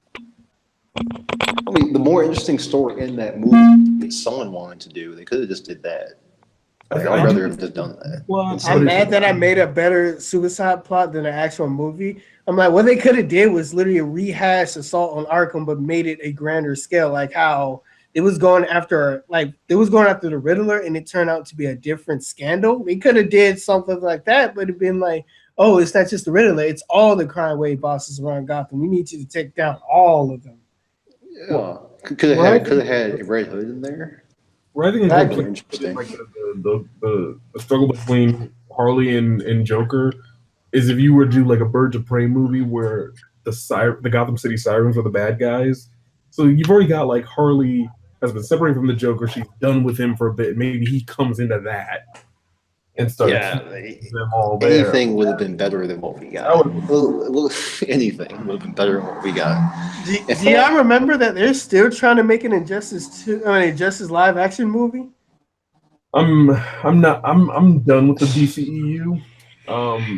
I mean, the more interesting story in that movie that someone wanted to do, they could have just did that. Like, I'd rather have just done that. Well, I'm mad that I made a better suicide plot than an actual movie. I'm like, what they could have did was literally rehash Assault on Arkham, but made it a grander scale, like how it was going after, the Riddler, and it turned out to be a different scandal. They could have did something like that, but it'd been like, oh, it's not just the Riddler, it's all the crime wave bosses around Gotham. We need you to take down all of them. Yeah. Well, could have had Red Hood in there. Well, I think interesting. Like the struggle between Harley and Joker is if you were to do like a Birds of Prey movie where the Gotham City Sirens are the bad guys. So you've already got like Harley has been separated from the Joker. She's done with him for a bit. Maybe he comes into that and starts them all there. Anything would have been better than what we got. Anything would have been better than what we got. Do y'all remember that they're still trying to make an Injustice live action movie? I'm done with the DCEU.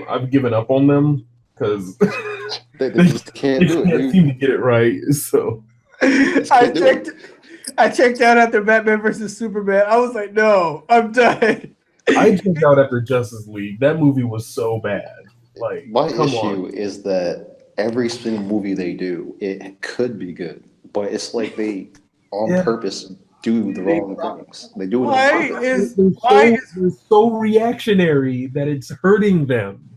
I've given up on them because they just can't seem to get it right. So I checked out after Batman versus Superman. I was like, no, I'm done. I checked out after Justice League. That movie was so bad. Like, my issue is that every single movie they do, it could be good, but it's like they on purpose do the wrong things. They do it on purpose. They're so reactionary that it's hurting them.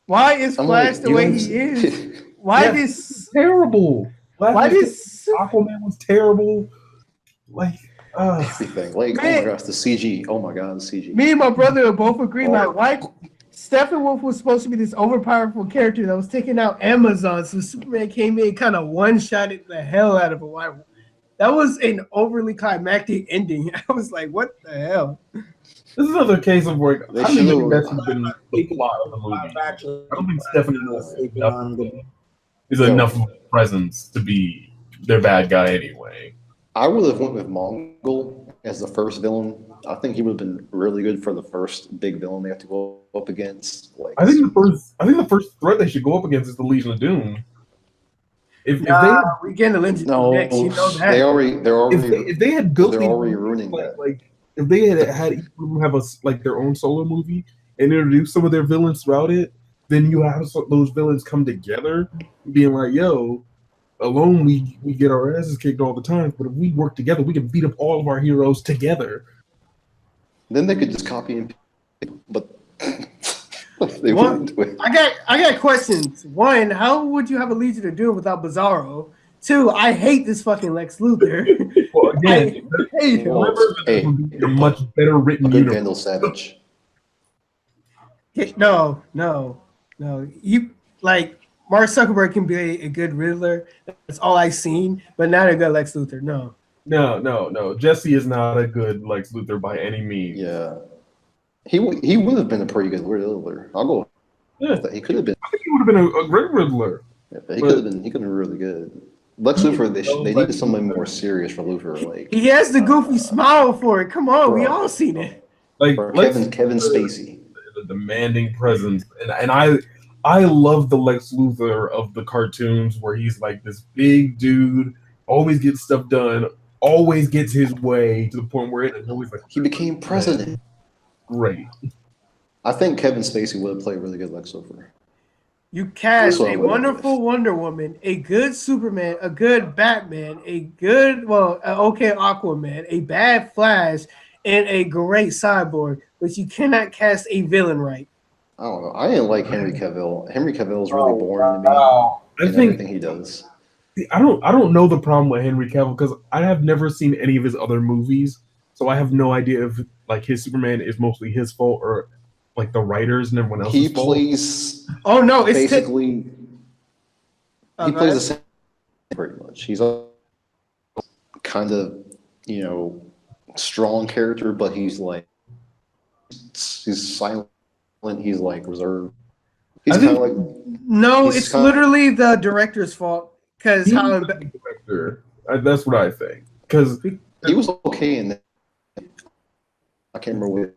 Why is Flash the way he is? Why is terrible? Why is Aquaman was terrible? Like everything. Like, man, oh my gosh, the CG. Oh my god, the CG. Me and my brother both agree. Like, why Steppenwolf was supposed to be this overpowerful character that was taking out Amazon, so Superman came in, kind of one-shotted the hell out of him. That was an overly climactic ending. I was like, what the hell? This is another case of where I think that's been the plot of the movie. I don't think Steppenwolf is enough of a presence to be their bad guy anyway. I would have went with Mongol as the first villain. I think he would have been really good for the first big villain they have to go up against. Like, I think the first threat they should go up against is the Legion of Doom. We get the Legion next. You know that. If they had built, they're already ruining that. Like if they had each of them have their own solo movie and introduce some of their villains throughout it, then you have those villains come together, being like, "Yo, alone we get our asses kicked all the time, but if we work together, we can beat up all of our heroes together." Then they could just copy and but they wouldn't do it. I got questions. One, how would you have a Legion of Doom without Bizarro? Two, I hate this fucking Lex Luthor. Well, again, a much better written universe. Vandal Savage. No. You like Mark Zuckerberg can be a good Riddler. That's all I've seen, but not a good Lex Luthor. No. No. Jesse is not a good Lex Luthor by any means. Yeah, he would have been a pretty good Riddler. I'll go. Yeah, He could have been. I think he would have been a great Riddler. Yeah, he could have been. He could have been really good. Lex Luthor. They needed something more serious for Luthor. Like he has the goofy smile for it. Come on, we all seen it. Like Kevin Spacey, the demanding presence, and I love the Lex Luthor of the cartoons where he's like this big dude, always gets stuff done, always gets his way to the point where it's always like he became president. Great. I think Kevin Spacey would have played really good Lex Luthor. You cast a wonderful Wonder Woman, a good Superman, a good Batman, a good, okay Aquaman, a bad Flash, and a great Cyborg, but you cannot cast a villain right. I don't know. I didn't like Henry Cavill. Henry Cavill is really boring to me. I think everything he does. I don't know the problem with Henry Cavill because I have never seen any of his other movies, so I have no idea if like his Superman is mostly his fault or like the writers and everyone else's fault. He plays. Oh no! It's basically he plays the same pretty much. He's a kind of strong character, but he's like he's silent. He's like reserved. He's kind of like no. It's literally the director's fault because director. That's what I think because he was okay in that. I can't remember what.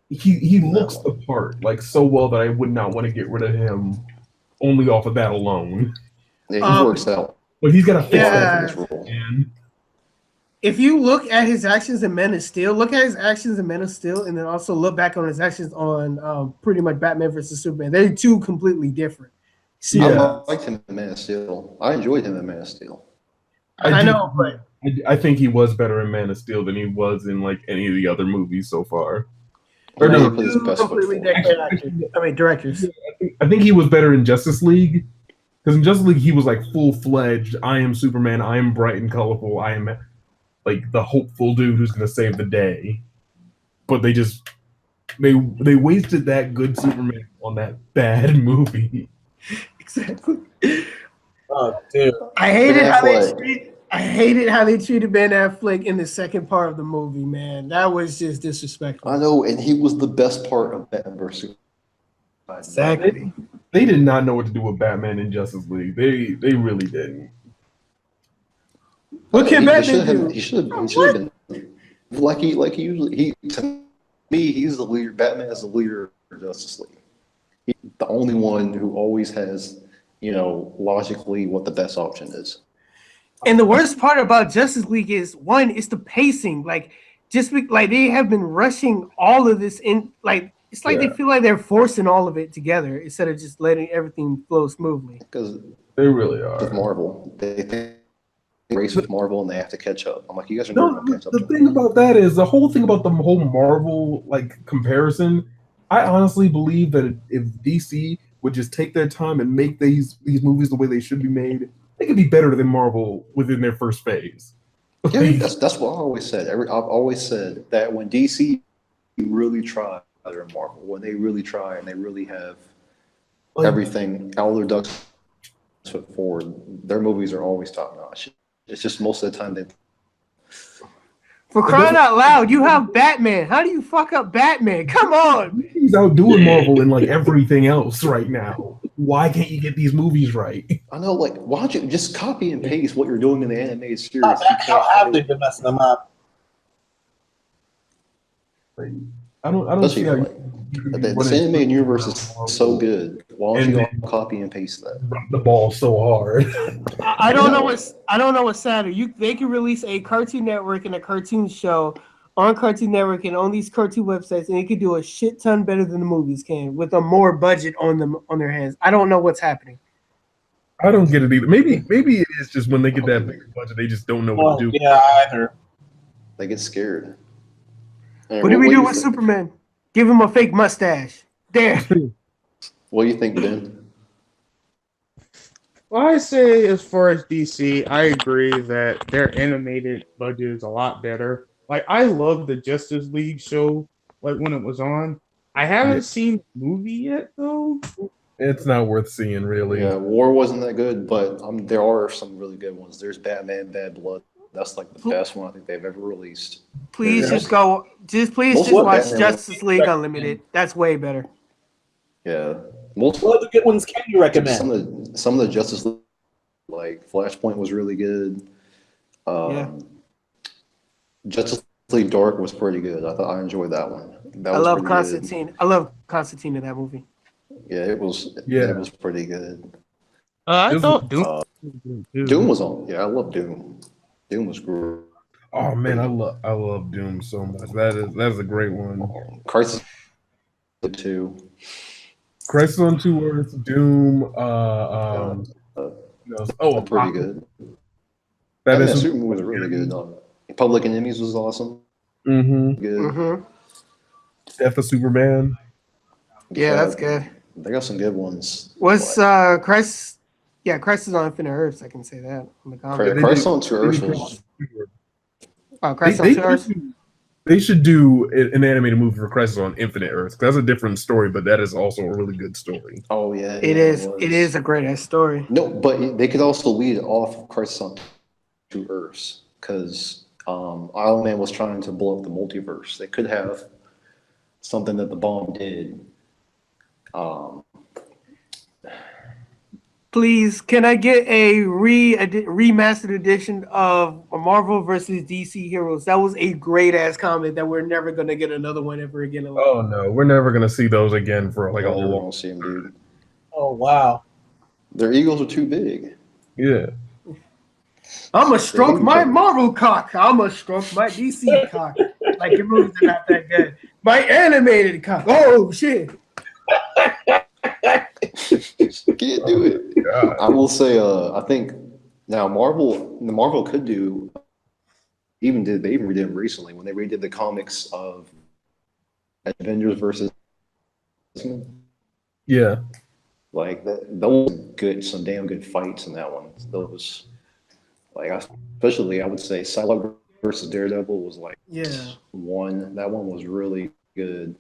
He looks the part like so well that I would not want to get rid of him only off of that alone. Yeah, he works out. But he's got to fix that for this role. Man. If you look at his actions in Man of Steel, and then also look back on his actions on pretty much Batman versus Superman, they're two completely different. Yeah. I liked him in Man of Steel. I enjoyed him in Man of Steel. I know, but I think he was better in Man of Steel than he was in like any of the other movies so far. Completely different actors. I mean, directors. I think he was better in Justice League because in Justice League he was like full-fledged. I am Superman. I am bright and colorful. I am like the hopeful dude who's going to save the day. But they wasted that good Superman on that bad movie. Exactly. Oh, dude. I hated how they treated Ben Affleck in the second part of the movie, man. That was just disrespectful. I know, and he was the best part of Batman versus Superman. Exactly. They did not know what to do with Batman in Justice League. They really didn't. What can Batman do? He should have been like he usually. To me, he's the leader. Batman is the leader of Justice League. He's the only one who always has, logically what the best option is. And the worst part about Justice League is it's the pacing. Like they have been rushing all of this in. Like it's like they feel like they're forcing all of it together instead of just letting everything flow smoothly. Because they really are. With Marvel, they race with Marvel and they have to catch up. I'm like, you guys are never gonna catch up. The thing about that is the whole thing about the whole Marvel like comparison. I honestly believe that if DC would just take their time and make these movies the way they should be made, they could be better than Marvel within their first phase. Yeah, that's what I always said. I've always said that when DC really try, other than Marvel, when they really try and they really have everything, all their ducks put forward, their movies are always top notch. It's just most of the time they. For crying out loud, you have Batman. How do you fuck up Batman? Come on. He's outdoing Marvel in like everything else right now. Why can't you get these movies right? I know, like, why don't you just copy and paste what you're doing in the animated series? How have they been messing them up? I don't see how the animated universe is so good. Why don't you all copy and paste that? The ball so hard. I don't know what's sadder. They could release a Cartoon Network and a cartoon show on Cartoon Network and on these cartoon websites, and they could do a shit ton better than the movies can with a more budget on their hands. I don't know what's happening. I don't get it either. Maybe it is just when they get that big budget, they just don't know what to do. Yeah, either. They get scared. What do we do with Superman? Give him a fake mustache. There. What do you think, Ben? Well, I say as far as DC, I agree that their animated budget is a lot better. Like, I love the Justice League show, like when it was on. I haven't seen the movie yet, though. It's not worth seeing, really. Yeah, War wasn't that good, but there are some really good ones. There's Batman Bad Blood. That's like the best one I think they've ever released. Please There's- please most just of watch Batman Justice League Unlimited. That's way better. Yeah, most What other good ones can you recommend? some of the Justice League, like Flashpoint, was really good. Yeah. Justice League Dark was pretty good. I enjoyed that one. That I was love pretty Constantine. good. I love Constantine in that movie. Yeah, it was. Yeah, it was pretty good. I thought Doom. Doom was on. Yeah, I love Doom. Doom was great. Oh man, I love Doom so much. That is a great one. Crisis 2. Crisis on Two Earths, Doom. Pretty good. Batman Superman was really good. Public Enemies was awesome. Mm-hmm. Good. Mm-hmm. Death of Superman. Yeah, that's good. They got some good ones. What's Crisis? Yeah, Crisis on Infinite Earths. I can say that on the comic. Crisis on Two Earths was. Crisis on Two Earths. They should do an animated movie for Crisis on Infinite Earths. That's a different story, but that is also a really good story. Oh yeah, it is. It is a great ass story. No, but they could also lead off Crisis on Two Earths because Iron Man was trying to blow up the multiverse. They could have something that the bomb did. Please, can I get a remastered edition of Marvel versus DC Heroes? That was a great ass comic that we're never gonna get another one ever again. Oh no, we're never gonna see those again for like a long. See them, dude. Oh wow, their egos are too big. Yeah. I'ma stroke my Marvel cock. I'ma stroke my DC cock. Like your movies are not that good. My animated cock. Oh shit. Can't do it. God. I will say, I think now Marvel could do. They even did recently when they redid the comics of Avengers versus. Yeah. Like those good, some damn good fights in that one. Those, like, especially I would say Psylocke versus Daredevil was like one. That one was really good.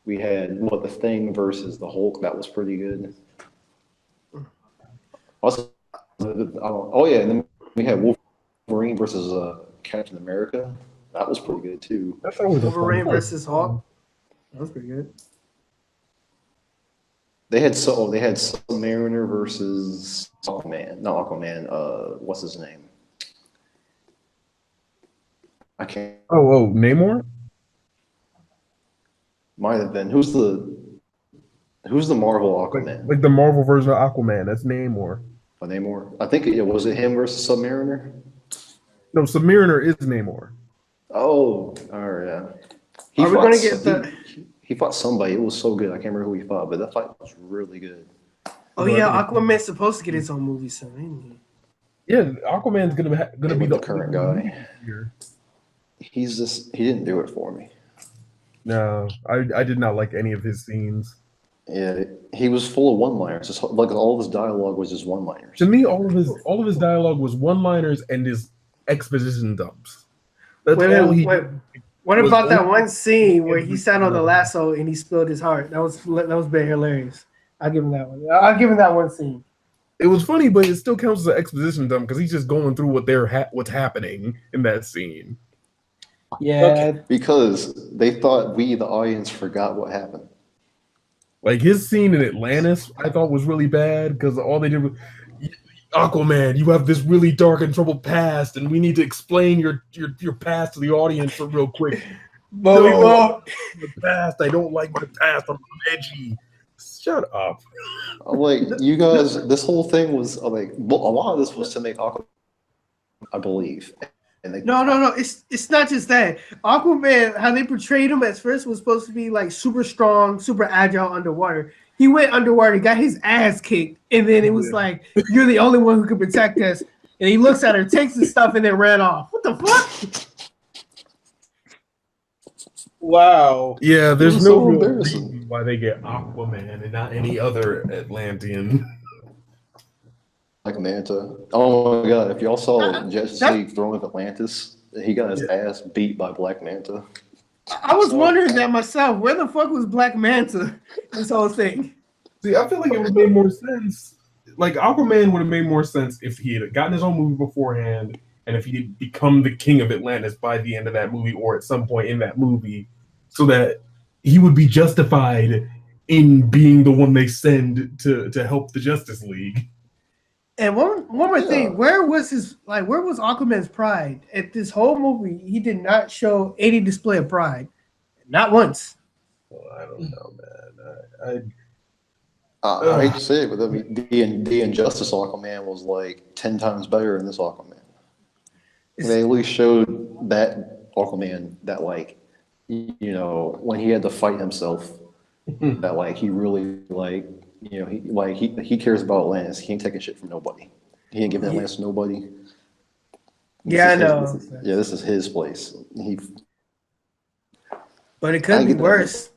We had the Thing versus the Hulk. That was pretty good. Also, and then we had Wolverine versus Captain America. That was pretty good too. That's always Wolverine versus Hulk. That was pretty good. They had Submariner versus Aquaman. Not Aquaman. What's his name? I can't. Oh, Namor. Might have been. Who's the Marvel Aquaman? Like the Marvel version of Aquaman. That's Namor. Oh, Namor. I think was it him versus Submariner? No, Submariner is Namor. Oh, all right. Yeah. He fought somebody. It was so good. I can't remember who he fought, but that fight was really good. Oh yeah, Aquaman's supposed to get his own movie soon, isn't he? Yeah, Aquaman's gonna be the current guy. He didn't do it for me. No, I did not like any of his scenes. Yeah, he was full of one-liners. Just like all of his dialogue was just one-liners. To me, all of his dialogue was one-liners and his exposition dumps. That's all he. What about that one scene where he sat on the lasso and he spilled his heart? That was very hilarious. I'll give him that one. I'll give him that one scene. It was funny, but it still counts as an exposition dump because he's just going through what's happening in that scene. Yeah, because they thought we, the audience, forgot what happened. Like his scene in Atlantis, I thought was really bad because all they did was, Aquaman, you have this really dark and troubled past, and we need to explain your past to the audience real quick. But we won't. The past, I don't like my past. I'm edgy. Shut up. Like you guys, this whole thing was like a lot of this was to make Aquaman, I believe. No. It's not just that. Aquaman, how they portrayed him at first was supposed to be like super strong, super agile underwater. He went underwater, got his ass kicked, and then it was like, you're the only one who can protect us. And he looks at her, takes the stuff, and then ran off. What the fuck? Wow. Yeah, there's no reason why they get Aquaman and not any other Atlantean. Like Manta. Oh my god, if y'all saw Justice League throwing Atlantis, he got his ass beat by Black Manta. I was wondering that myself. Where the fuck was Black Manta this whole thing? See, I feel like it would have made more sense. Like Aquaman would have made more sense if he had gotten his own movie beforehand, and if he had become the king of Atlantis by the end of that movie, or at some point in that movie, so that he would be justified in being the one they send to help the Justice League. And one more thing, where was Aquaman's pride? At this whole movie, he did not show any display of pride. Not once. Well, I don't know, man. I hate to say it, but I mean, the Injustice Aquaman was like 10 times better than this Aquaman. They at least showed that Aquaman that, like, you know, when he had to fight himself, that like he really like, you know, he cares about Atlantis. He ain't taking shit from nobody. He ain't giving Atlantis to nobody. I know. This is his place. But it could be worse.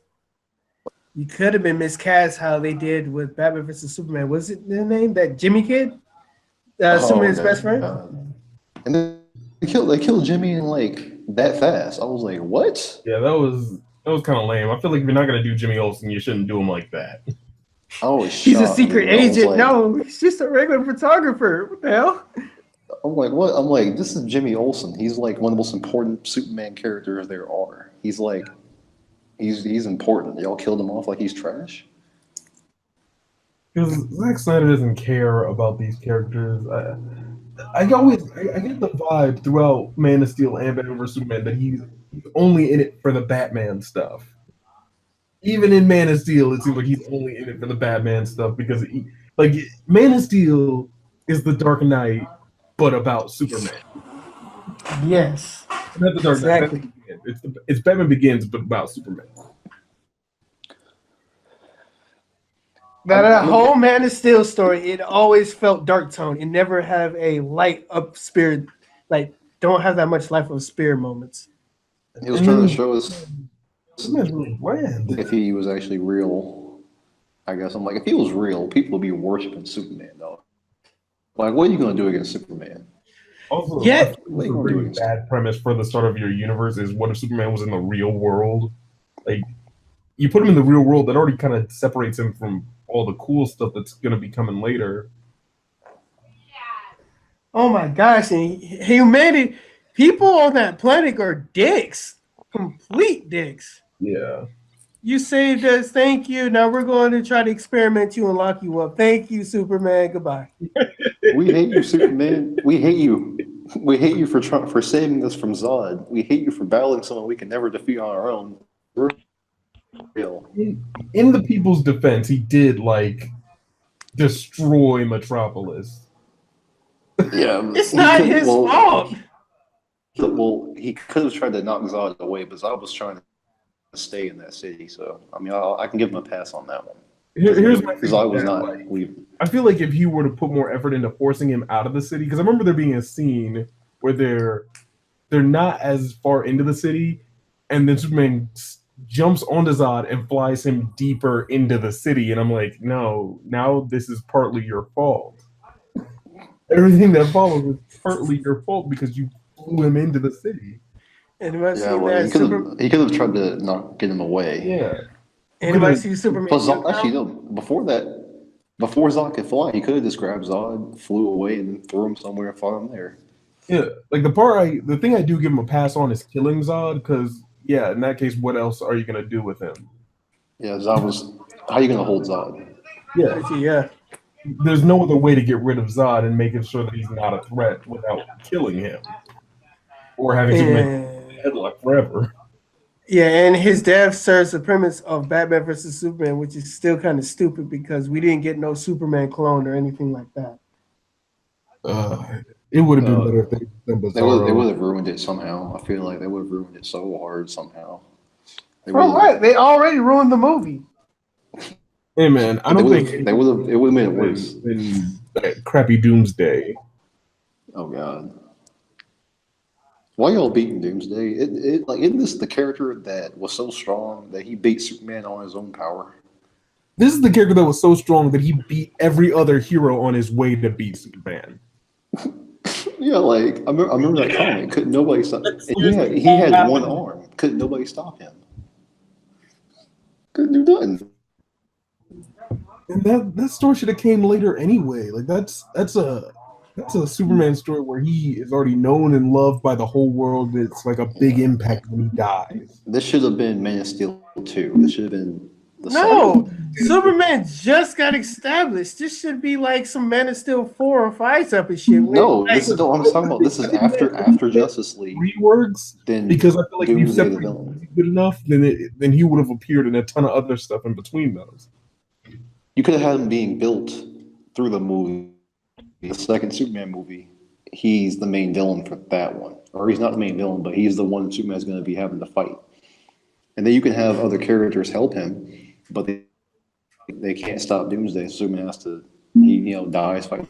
You could have been miscast how they did with Batman vs Superman. Was it the name that Jimmy kid? Superman's best friend. And then they killed Jimmy in like that fast. I was like, what? Yeah, that was kind of lame. I feel like if you're not gonna do Jimmy Olsen, you shouldn't do him like that. He's a secret agent. No, he's just a regular photographer. What the hell? I'm like, what? I'm like, this is Jimmy Olsen. He's like one of the most important Superman characters there are. He's like, he's important. Y'all killed him off like he's trash. Because Zack Snyder doesn't care about these characters. I get the vibe throughout Man of Steel and Batman vs Superman that he's only in it for the Batman stuff. Even in Man of Steel, it seems like he's only in it for the Batman stuff because, Man of Steel is the Dark Knight, but about Superman. Yes, not the Dark Knight. Exactly. It's Batman Begins, but about Superman. Now that whole Man of Steel story, it always felt dark tone. It never have a light up spirit, like don't have that much life of spirit moments. He was trying to show us really bland. If he was actually real. I guess I'm like, if he was real, people would be worshiping Superman though. Like, what are you gonna do against Superman? Also, yeah, a really bad premise for the start of your universe is what if Superman was in the real world? Like, you put him in the real world, that already kind of separates him from all the cool stuff that's going to be coming later. Oh my gosh, and humanity, people on that planet are dicks, complete dicks. Yeah. You saved us, thank you. Now we're going to try to experiment you and lock you up. Thank you, Superman. Goodbye. We hate you, Superman. We hate you. We hate you for saving us from Zod. We hate you for battling someone we can never defeat on our own. We're real. In the people's defense, he did destroy Metropolis. Yeah, it's not his fault. Well, he could have tried to knock Zod away, but Zod was trying to stay in that city. So I mean, I can give him a pass on that one. Here's my thing. Zod was not leaving. I feel like if you were to put more effort into forcing him out of the city, because I remember there being a scene where they're not as far into the city, and then Superman jumps onto Zod and flies him deeper into the city, and I'm like, no, now this is partly your fault. Everything that follows is partly your fault because you flew him into the city. Anybody he could have tried to not get him away. Yeah. Anybody see Superman? Actually, no. Before Zod could fly, he could have just grabbed Zod, flew away, and then threw him somewhere and fought him there. Yeah, like the thing I do give him a pass on is killing Zod, because in that case, what else are you gonna do with him? Yeah, Zod was. How are you gonna hold Zod? Yeah. There's no other way to get rid of Zod and making sure that he's not a threat without killing him or having to make headlock forever. Yeah, and his death serves the premise of Batman vs Superman, which is still kind of stupid because we didn't get no Superman clone or anything like that. It would have been better if they would have ruined it somehow. I feel like they would have ruined it so hard somehow. For what? They already ruined the movie. Hey man, I don't think they would have. It would have made it worse. In crappy Doomsday. Oh god. Why y'all beating Doomsday? Isn't this the character that was so strong that he beat Superman on his own power? This is the character that was so strong that he beat every other hero on his way to beat Superman. Yeah, like I remember that comic. Couldn't nobody stop? He had one arm. Couldn't nobody stop him? Couldn't do nothing. And that story should have came later anyway. Like that's a Superman story where he is already known and loved by the whole world. It's like a big impact when he dies. This should have been Man of Steel 2. This should have been the No, second. Superman just got established. This should be like some Man of Steel 4 or 5 type of shit. No, Like, this is no. I'm talking about. This is after Justice League. Reworks, Then because I feel like if you Doomsday the separate villain. good enough, then he would have appeared in a ton of other stuff in between those. You could have had him being built through the movie. The second Superman movie, he's the main villain for that one, or he's not the main villain, but he's the one Superman's going to be having to fight. And then you can have other characters help him, but they can't stop Doomsday. Superman has to, dies fighting.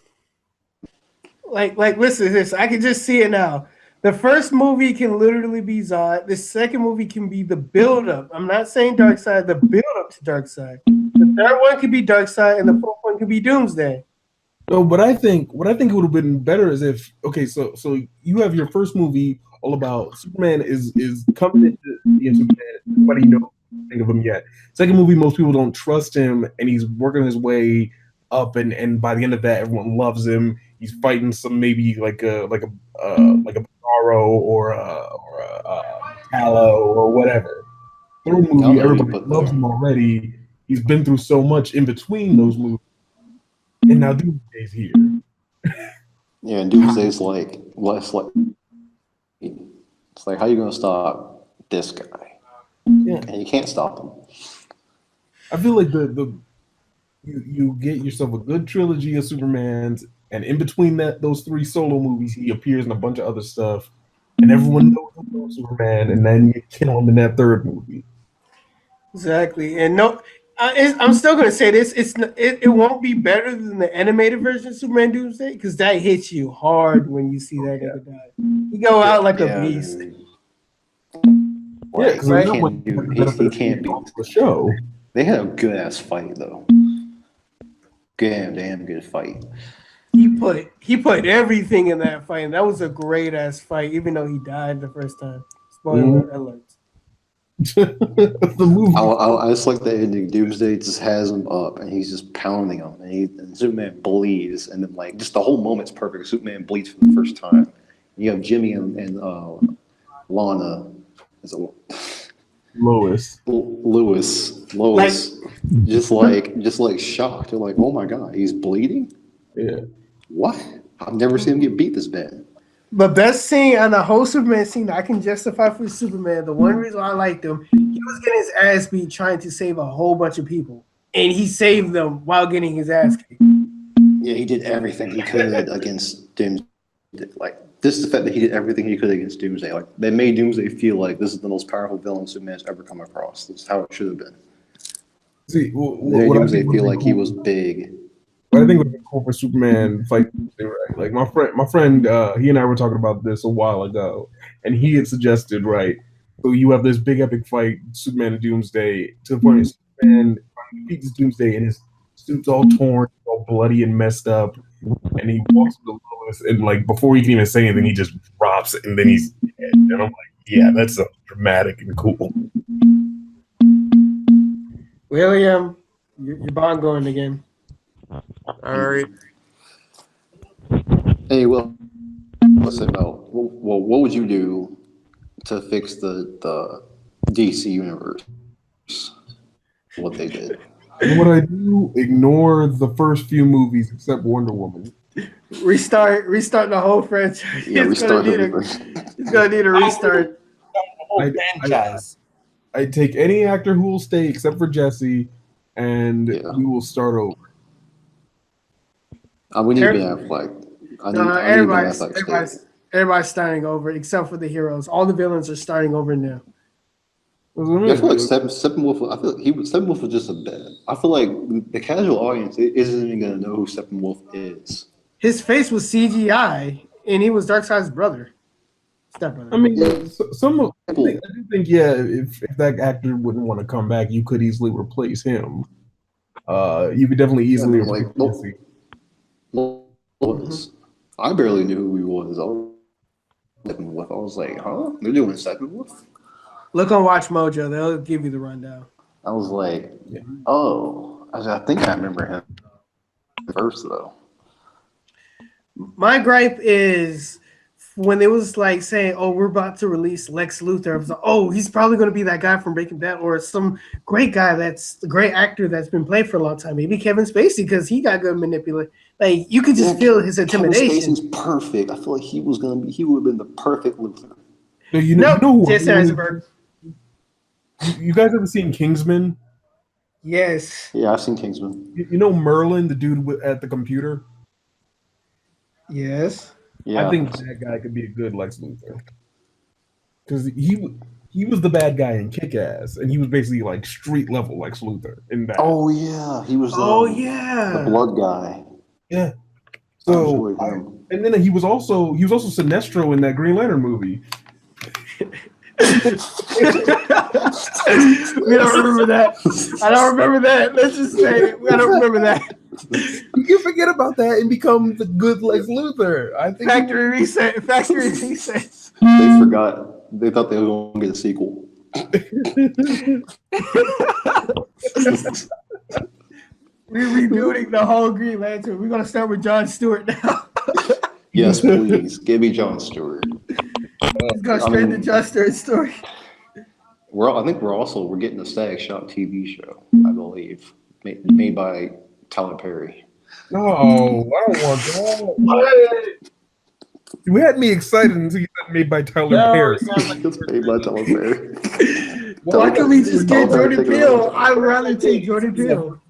like listen to this. I can just see it now. The first movie can literally be Zod. The second movie can be the build-up. I'm not saying Darkseid, the build-up to Darkseid. The third one could be Darkseid, and the fourth one could be Doomsday. No, what I think it would have been better is if so you have your first movie all about Superman is coming into being Superman. Nobody knows anything of him yet. Second movie, most people don't trust him, and he's working his way up, and by the end of that, everyone loves him. He's fighting some maybe like a Bizarro or a Tallow or whatever. Third movie, everybody loves him already. He's been through so much in between those movies. And now Doomsday's here. Yeah, and Doomsday's like less like. It's like, how are you going to stop this guy? Yeah, and you can't stop him. I feel like you get yourself a good trilogy of Supermans, and in between those 3 solo movies, he appears in a bunch of other stuff, and everyone knows about Superman, and then you kill him in that third movie. Exactly, and no. I'm still gonna say this. It won't be better than the animated version of Superman Doomsday because that hits you hard when you see that nigga die. He go out like a beast. Yeah, right? He can't be the show. They had a good ass fight though. Damn good fight. He put everything in that fight, and that was a great ass fight, even though he died the first time. Spoiler alert. The movie. I just like the ending. Doomsday just has him up, and he's just pounding him, and Superman bleeds, and then like just the whole moment's perfect. Superman bleeds for the first time. You have Jimmy and Lana. Is it Lois? just like shocked. They're like, oh my god, he's bleeding. Yeah. What? I've never seen him get beat this bad. The best scene on the whole Superman scene I can justify for Superman, the one reason I liked him, he was getting his ass beat trying to save a whole bunch of people. And he saved them while getting his ass kicked. Yeah, he did everything he could against Doomsday. Like, this is the fact that he did everything he could against Doomsday. Like, they made Doomsday feel like this is the most powerful villain Superman's ever come across. This is how it should have been. See, Doomsday feel like he was big. But I think it would be cool for Superman fight. Right? Like my friend, he and I were talking about this a while ago, and he had suggested, right? So you have this big epic fight, Superman and Doomsday, to the point where Superman beats Doomsday, and his suit's all torn, all bloody and messed up, and he walks to Lois, and like before he can even say anything, he just drops it, and then he's dead. And I'm like, yeah, that's so dramatic and cool. William, your bond going again. All right. Hey, well, let's say about what would you do to fix the DC universe? What they did. What I do? Ignore the first few movies except Wonder Woman. Restart the whole franchise. Yeah, restart everything. He's gonna need a restart. The whole franchise. I take any actor who will stay except for Jesse, and we will start over. We need Ben Affleck. Everybody's starting over except for the heroes. All the villains are starting over now. I feel like Steppenwolf. I feel like Steppenwolf was just a bet. I feel like the casual audience isn't even gonna know who Steppenwolf is. His face was CGI, and he was Darkseid's brother. Stepbrother. I mean, I do think, if that actor wouldn't want to come back, you could easily replace him. You could definitely easily replace Jesse. I barely knew who he was. I was like, huh? They're doing Steppenwolf? Look on Watch Mojo; they'll give you the rundown. I was like, oh, I think I remember him first though. My gripe is when it was like saying, "Oh, we're about to release Lex Luthor." I was like, "Oh, he's probably going to be that guy from Breaking Bad, or some great guy that's the great actor that's been played for a long time. Maybe Kevin Spacey because he got good manipulate. Like you could just feel his intimidation." Kevin Spacey's perfect. I feel like he would have been the perfect Luthor. No, you know Jesse Eisenberg. You guys ever seen Kingsman? Yes. Yeah, I've seen Kingsman. You know Merlin, the dude at the computer? Yes. Yeah. I think that guy could be a good Lex Luthor. Because he was the bad guy in Kick-Ass, and he was basically like street level Lex Luthor in that. Oh yeah, he was. The blood guy. Yeah. So and then he was also Sinestro in that Green Lantern movie. We don't remember that. I don't remember that. Let's just say I don't remember that. You forget about that and become the good Lex Luthor. I think Factory reset. Factory reset. They forgot. They thought they were going to get a sequel. We're rebuilding the whole Green Lantern. We're gonna start with Jon Stewart now. Yes, please. Give me Jon Stewart. Let's go straight to Jon Stewart's story. I think we're getting a Static Shock TV show, I believe, made by Tyler Perry. No, I don't want that. You had me excited until you said made by Tyler Perry. It's made by Tyler Perry. Why can't we just get Jordan Peele? I'd rather take Jordan Peele.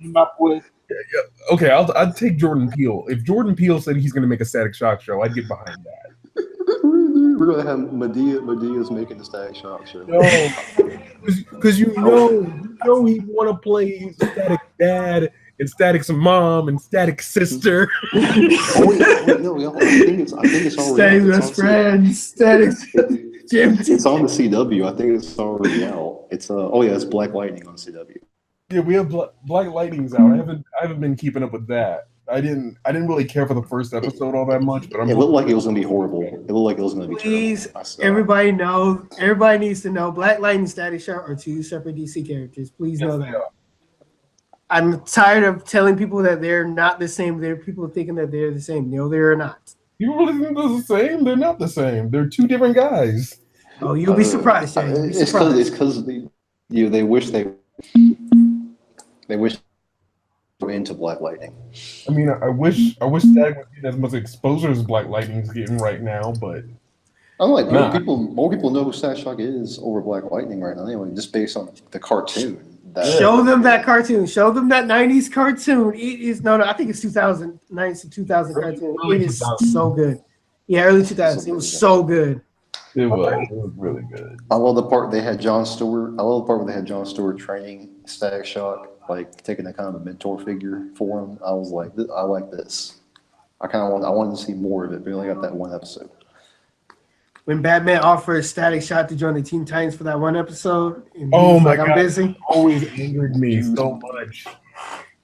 Okay, I'd take Jordan Peele. If Jordan Peele said he's going to make a Static Shock show, I'd get behind that. We're going to have Medea's making the Static Shock show. No, because you know he'd want to play Static Dad and Static's mom and Static's sister. I think it's already. Static's best friend. Static's Jim. It's on the CW. I think it's already out. It's it's Black Lightning on CW. Yeah, we have Black Lightning's out. I haven't been keeping up with that. I didn't really care for the first episode all that much, but it looked like it was gonna be horrible. It looked like it was gonna be Please, terrible. everybody needs to know Black Lightning and Static Shock are two separate DC characters. Please know that. I'm tired of telling people that they're not the same. There are people thinking that they're the same. No, they're not. You really think they're the same? They're not the same. They're two different guys. Oh, you'll be surprised, Jay. It's because they wish they were into Black Lightning. I mean, I wish Static was getting as much exposure as Black Lightning's getting right now, but I'm like more people know who Static Shock is over Black Lightning right now. Anyway, just based on the cartoon. Show them that cartoon. Show them that 90s cartoon. It is I think it's 2000, 90s to 2000 cartoon. It is so good. Yeah, early 2000s. It was so good. It was really good. I love the part they had Jon Stewart. I love the part where they had Jon Stewart training Static Shock, like taking a kind of a mentor figure for him. I was like, I like this. I wanted to see more of it, but we only got that one episode. When Batman offered Static Shock to join the Teen Titans for that one episode, and oh my God, I'm busy. It always angered me so much.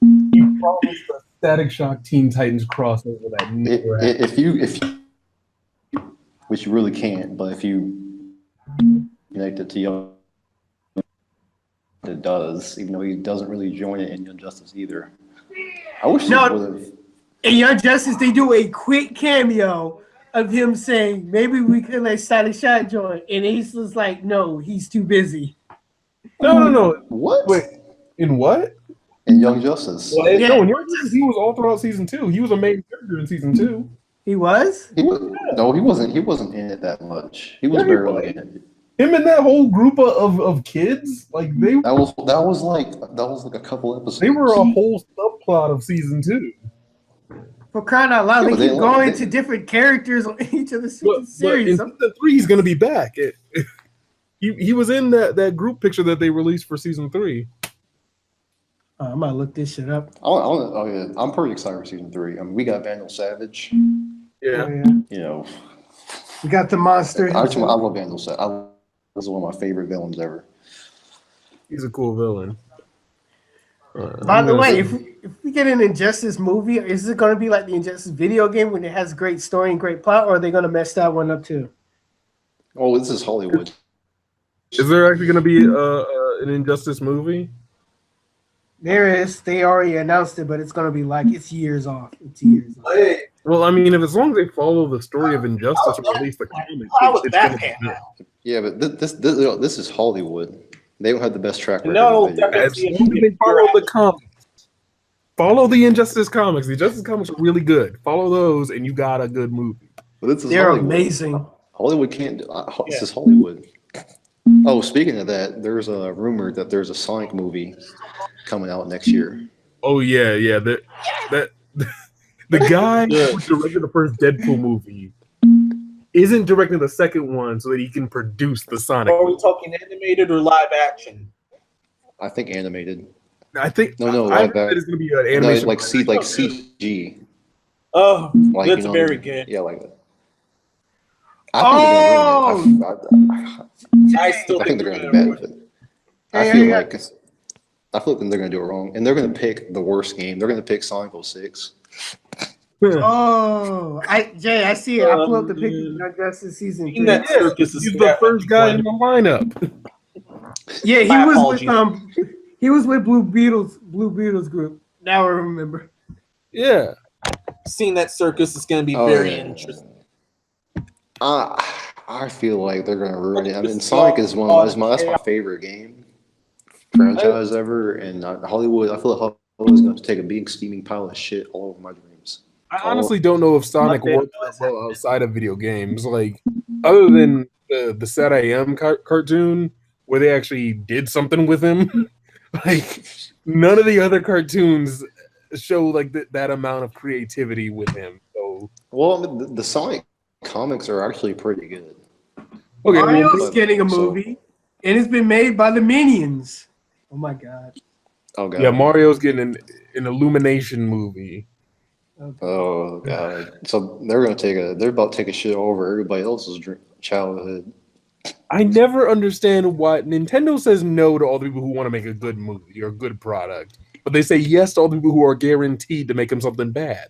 You promised a Static Shock Teen Titans crossover that never happened. If you, which you really can't, but if you connect it to Young, it does, even though he doesn't really join it in Young Justice either. I wish he would have. In Young Justice, they do a quick cameo of him saying, maybe we could let Static Shock join. And Ace was like, no, he's too busy. No. What? Wait, in what? In Young Justice. No, in Young Justice, he was all throughout season 2. He was a main character in season 2. He was? No, he wasn't. He wasn't in it that much. He was barely in it. Him and that whole group of kids, like they that was like a couple episodes. They were a whole subplot of season 2. For crying out loud, they keep going to different characters on each of the series. But in season 3, he's going to be back. He was in that group picture that they released for season 3. I'm gonna look this shit up. I'm pretty excited for season 3. I mean, we got Vandal Savage. Yeah. You know, we got the monster. I love Vandal Savage. This is one of my favorite villains ever. He's a cool villain. By the way, if we get an Injustice movie, is it going to be like the Injustice video game when it has great story and great plot, or are they going to mess that one up too? Oh, this is Hollywood. Is there actually going to be an Injustice movie? There is. They already announced it, but it's gonna be like it's years off. It's years off. Well, I mean, if as long as they follow the story of Injustice or at least the comics, How would it's that gonna be pan good. out? Yeah, but this is Hollywood. They don't have the best track record. No, in video definitely. games. As long as they follow the comics, follow the Injustice comics. The Injustice comics are really good. Follow those, and you got a good movie. But this is They're Hollywood. amazing. Hollywood can't. This is Hollywood. Oh, speaking of that, there's a rumor that there's a Sonic movie coming out next year. Oh yeah. That the guy who directed the first Deadpool movie isn't directing the second one so that he can produce the Sonic. Are we movie. talking animated or live action? I think animated. I think No, I live heard that it's going to be an No, animation. like CG. Oh, Like, that's very good. Yeah, like that. I think they're gonna ruin it. I still I think think they're they're gonna going do to bad with it. Hey, I feel yeah. like they're gonna do it wrong, and they're gonna pick the worst game. They're gonna pick Sonic 06. Oh, I see it. I pulled up the picture of Justice season 3. That circus is He's the first guy in the lineup. Yeah, he My was apologies. with he was with Blue Beetles group. Now I remember. Yeah. Seeing that circus is going to be Oh, very yeah. interesting. I feel like they're gonna ruin it. I mean, Sonic is that's my favorite game franchise ever, and Hollywood. I feel like Hollywood's gonna take a big steaming pile of shit all over my dreams. I honestly don't know if Sonic works that well outside of video games. Like, other than the Sad I Am cartoon, where they actually did something with him, like, none of the other cartoons show like that amount of creativity with him. So, Well, I mean, the Sonic comics are actually pretty good. okay, Mario's getting a movie, and it's been made by the Minions. Oh my god. Oh god. yeah, Mario's getting an Illumination movie. Oh god. So they're about to take a shit over everybody else's childhood. I never understand why Nintendo says no to all the people who want to make a good movie or a good product, but they say yes to all the people who are guaranteed to make them something bad.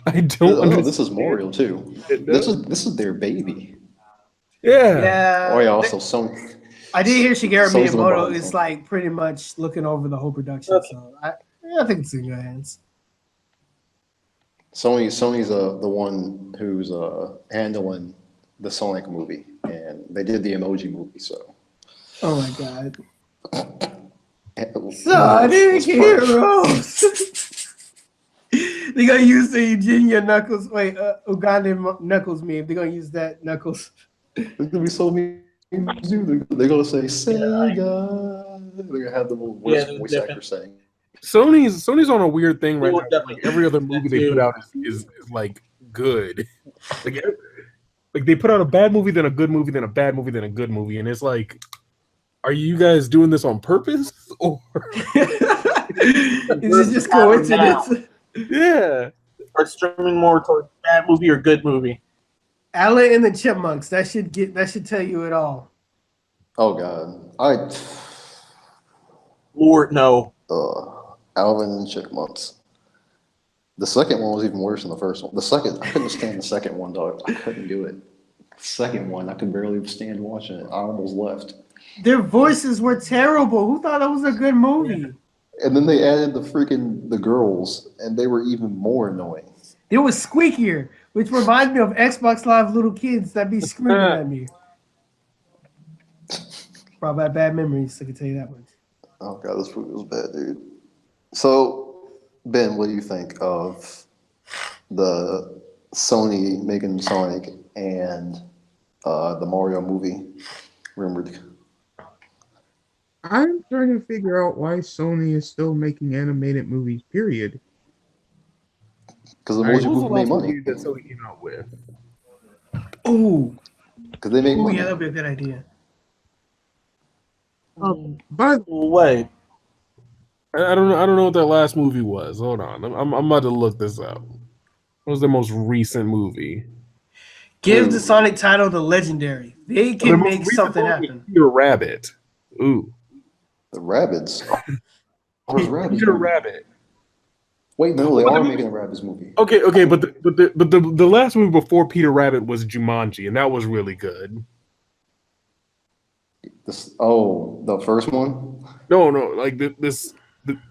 I don't understand. This is Mario too. This is their baby. Yeah. Yeah. Oh yeah. Also, some. I did hear Shigeru So's the Miyamoto bomb. is like pretty much looking over the whole production. So I think it's in good hands. Sony's the one who's handling the Sonic movie, and they did the Emoji movie. So. Oh my god. Sonic Heroes. They're gonna use the Eugenia Knuckles. Wait, Ugandan Knuckles meme. They're gonna use that Knuckles. There's gonna be so many. They're gonna say Sega. They're gonna have the little voice actor saying. Sony's on a weird thing right now. Like every other movie they put out is like good. Like they put out a bad movie, then a good movie, then a bad movie, then a good movie, and it's like, are you guys doing this on purpose or? Is it just coincidence? Yeah. Or streaming more toward bad movie or good movie. Alan and the Chipmunks. That should tell you it all. Oh god, Lord, no. Alvin and Chipmunks. The second one was even worse than the first one. I couldn't stand the second one, dog. I couldn't do it. The second one, I could barely stand watching it. I almost left. Their voices were terrible. Who thought that was a good movie? And then they added the girls, and they were even more annoying. It was squeakier, which reminds me of Xbox Live little kids that be screaming at me. Brought back bad memories, I can tell you that much. Oh god, this movie was bad, dude. So, Ben, what do you think of the Sony making Sonic and the Mario movie rumored? I'm trying to figure out why Sony is still making animated movies, period. Because the Emoji What was the movie made last money. movie that Sony came out with? Ooh. Because they make money. Yeah, that'd be a good idea. But Wait. I don't know what that last movie was. Hold on, I'm about to look this up. What was the most recent movie? Give the Sonic title to Legendary. They can make something happen. Peter Rabbit. Ooh. The Rabbids. Where's Rabbids? Peter Rabbit. Wait, no, they are making a Rabbids movie. Okay, but the last movie before Peter Rabbit was Jumanji, and that was really good. The first one. No, like the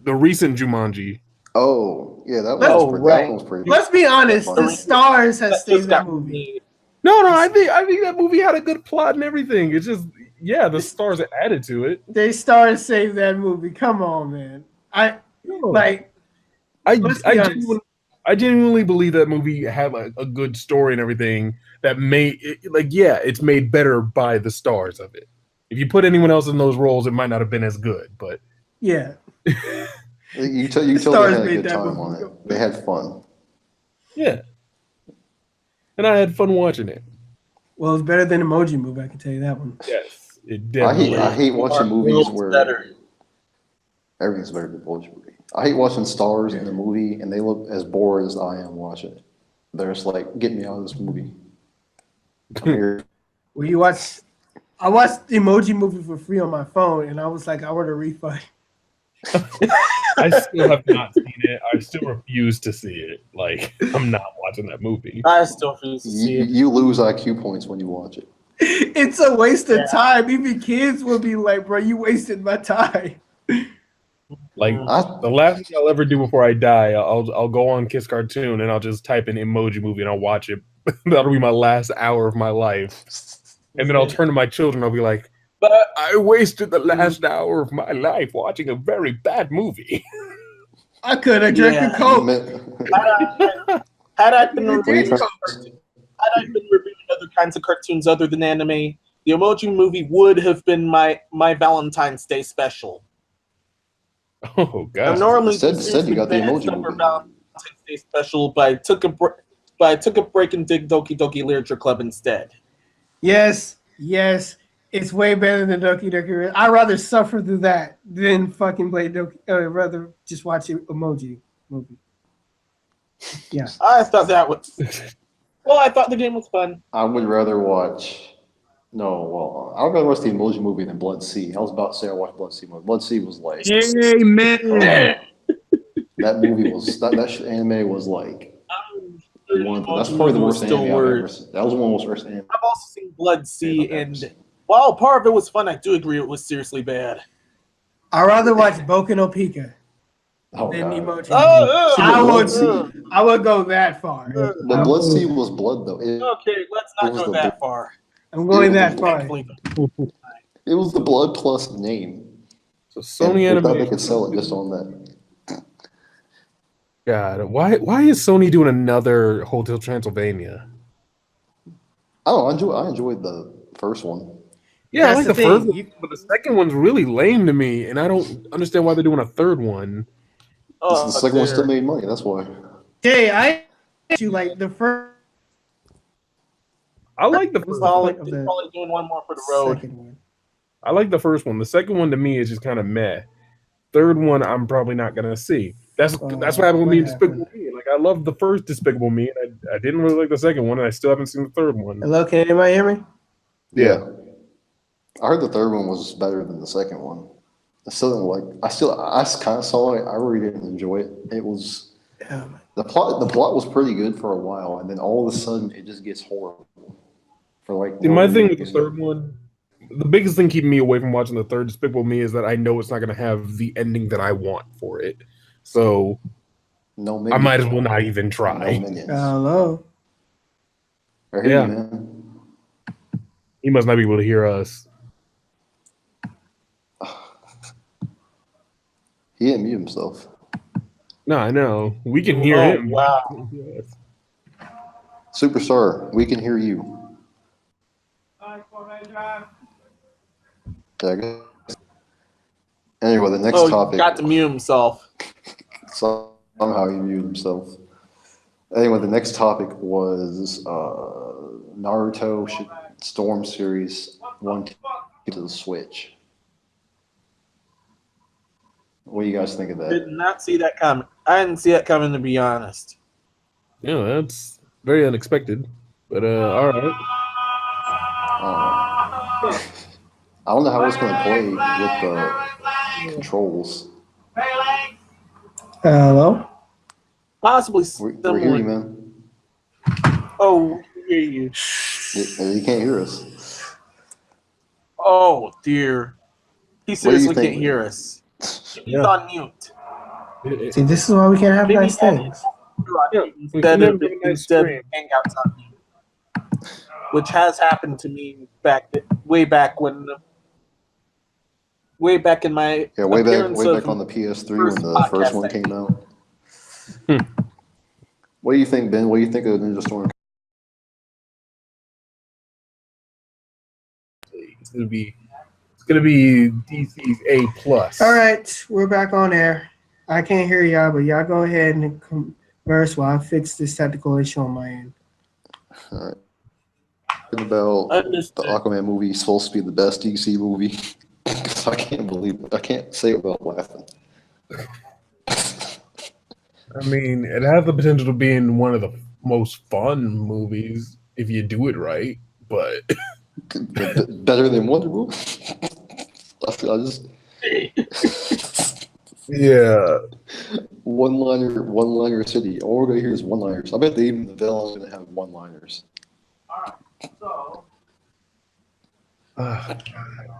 recent Jumanji. Oh, yeah, that Let's- one was pretty. Let's be honest. funny. The stars has saved just that got movie. made. No, I think that movie had a good plot and everything. It's just the stars added to it. They stars saved that movie. Come on, man. I let's be honest. I genuinely believe that movie had like a good story and everything that made it, it's made better by the stars of it. If you put anyone else in those roles, it might not have been as good. But yeah, you tell they had a good time on it. They had fun. Yeah, and I had fun watching it. Well, it's better than Emoji Movie. I can tell you that one. Yes, it definitely. I hate watching movies where better. Everything's better than Emoji Movie. I hate watching stars in a movie and they look as bored as I am watching it. They're just like, get me out of this movie. Well, I watched the Emoji Movie for free on my phone, and I was like, I want a refund. I still have not seen it. I still refuse to see it. Like, I'm not watching that movie. I still refuse to see it. You lose IQ points when you watch it. It's a waste of time. Even kids will be like, bro, you wasted my time. Like, the last thing I'll ever do before I die, I'll go on Kiss Cartoon and I'll just type in Emoji Movie and I'll watch it. That'll be my last hour of my life. And then I'll turn to my children. I'll be like, "But I wasted the last hour of my life watching a very bad movie." I could have drank a Coke. Had I been reviewing other kinds of cartoons other than anime, the Emoji Movie would have been my Valentine's Day special. Oh God! Normally, said you got the Emoji Movie. Valentine's Day special, but I took a break and did Doki Doki Literature Club instead. Yes, it's way better than Doki Doki. I'd rather suffer through that than fucking play Doki. I'd rather just watch an Emoji Movie. Yeah, I thought that was. Well, I thought the game was fun. I would rather watch. No, well, I would rather watch the Emoji Movie than Blood Sea. I was about to say I watched Blood Sea. Blood Sea was like. Amen. That movie was that anime was like. That's probably the worst anime I've ever seen. That was one of the worst anime. I've also seen Blood Sea, and while part of it was fun, I do agree it was seriously bad. I'd rather watch Boku no Pico than Emoji. I would go that far. The Blood Sea was blood, though. Okay, let's not go that far. I'm going that far. It was the blood plus name. So Sony Animation. Animation. They could sell it just on that. God, why is Sony doing another Hotel Transylvania? I enjoyed the first one. Yeah, That's I like the the first thing. one, but the second one's really lame to me, and I don't understand why they're doing a third one. The second one still made money. That's why. Jay, I you like the first. I like the first one. They're probably doing one more for the road. I like the first one. The second one to me is just kind of meh. Third one, I'm probably not gonna see. That's what happened with me in Despicable Me. Like, I love the first Despicable Me, and I didn't really like the second one, and I still haven't seen the third one. Hello, can anybody hear me? Yeah. I heard the third one was better than the second one. I kind of saw it. I really didn't enjoy it. It was the plot was pretty good for a while, and then all of a sudden it just gets horrible. My thing with the third one, the biggest thing keeping me away from watching the third Despicable Me is that I know it's not going to have the ending that I want for it. So I might as well not even try. Hello. Yeah. Man. He must not be able to hear us. He didn't mute himself. No, I know. We can hear him. Wow. Superstar, we can hear you. Anyway, the next topic. He got to mute himself. Somehow he muted himself. Anyway, the next topic was Naruto Storm Series 1 to the Switch. What do you guys think of that? Did not see that coming. I didn't see that coming, to be honest. Yeah, that's very unexpected. But all right. I don't know how it's going to play with the controls. Hello? Possibly we're hearing you, man. Oh, we hear you. You can't hear us. Oh dear, he seriously can't hear us. He's on mute. See, this is why we can't have Maybe nice things. We can have a nice instead stream. Hangouts on mute, which has happened to me way back in my way appearance back of on the PS3 first when the first podcast one I came did. out. What do you think, Ben? What do you think of Ninja Storm? It's gonna be DC's A plus. All right, we're back on air. I can't hear y'all, but y'all go ahead and converse while I fix this technical issue on my end. All right. About the Aquaman movie supposed to be the best DC movie. I can't believe it. I can't say it without laughing. I mean, it has the potential to be in one of the most fun movies if you do it right, but better than Wonder Woman. I just yeah. One-liner city. All we're gonna hear is one-liners. I bet even the villain's gonna have one-liners. One-liner.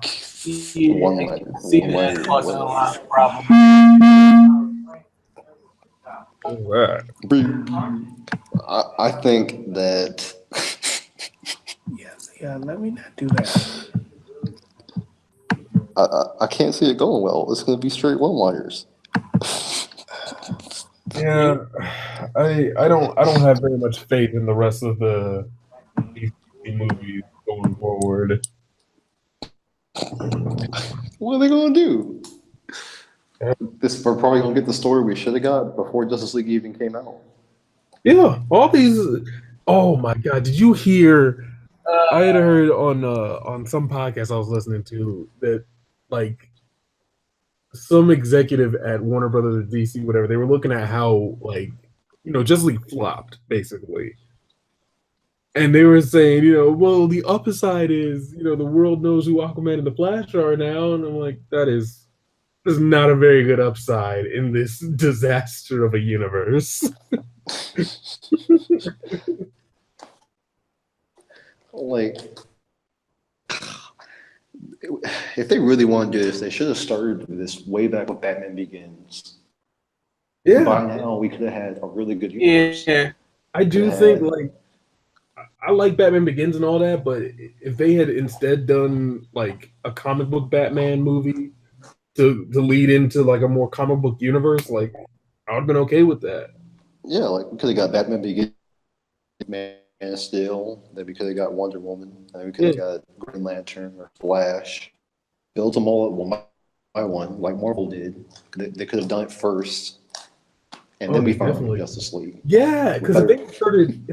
See, that causing a lot of problems. I think that. Yeah, let me not do that. I can't see it going well. It's going to be straight one-liners. Yeah, I don't have very much faith in the rest of the DC movies going forward. What are they going to do? We're probably going to get the story we should have got before Justice League even came out. Yeah, all these. Oh my God! Did you hear? I had heard on some podcast I was listening to that like some executive at Warner Brothers or DC, whatever, they were looking at how Justice League flopped basically, and they were saying, well, the upside is, the world knows who Aquaman and the Flash are now, and I'm like, that is not a very good upside in this disaster of a universe. Like, if they really want to do this, they should have started this way back with Batman Begins. Yeah. By now, we could have had a really good universe. Yeah. I do think, I like Batman Begins and all that, but if they had instead done, a comic book Batman movie to lead into, a more comic book universe, I would have been okay with that. Yeah, we could have got Batman Begins, Man of Steel, then we could have got Wonder Woman, then we could have got Green Lantern or Flash. Built them all one by one, like Marvel did. They could have done it first, and then we found Justice League. Yeah, because if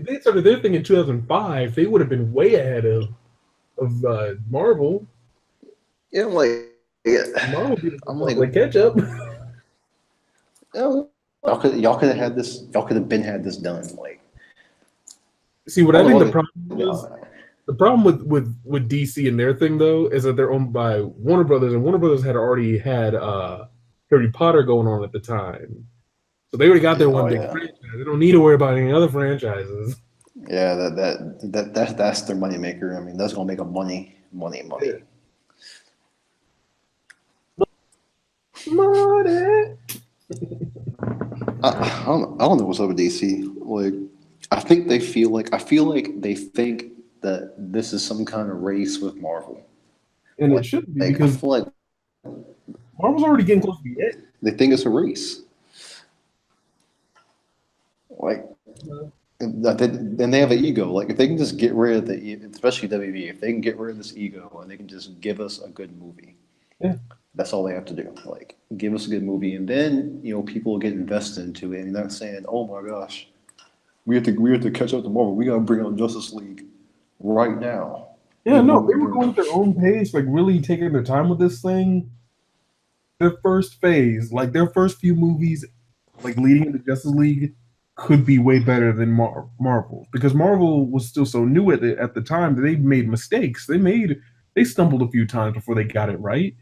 they started their thing in 2005, they would have been way ahead of Marvel. Yeah, Marvel I'm like ketchup. Y'all could have had this. Y'all could have had this done. See, what I think the problem with DC and their thing though is that they're owned by Warner Brothers, and Warner Brothers had already had Harry Potter going on at the time, so they already got their one big franchise. They don't need to worry about any other franchises. Yeah, that's their moneymaker. I mean, that's gonna make them money. Money. I don't know what's up with DC. I feel like they think that this is some kind of race with Marvel. And it should be, because Marvel's already getting close to the end. They think it's a race. And they have an ego. If they can just get rid of especially WB, if they can get rid of this ego and they can just give us a good movie. Yeah. That's all they have to do. Give us a good movie, and then people will get invested into it, and they're not saying, "Oh my gosh, we have to catch up to Marvel. We got to bring out Justice League right now." Yeah, no, they were going at their own pace, really taking their time with this thing. Their first phase, their first few movies, leading into Justice League, could be way better than Marvel, because Marvel was still so new at the time that they made mistakes. They stumbled a few times before they got it right.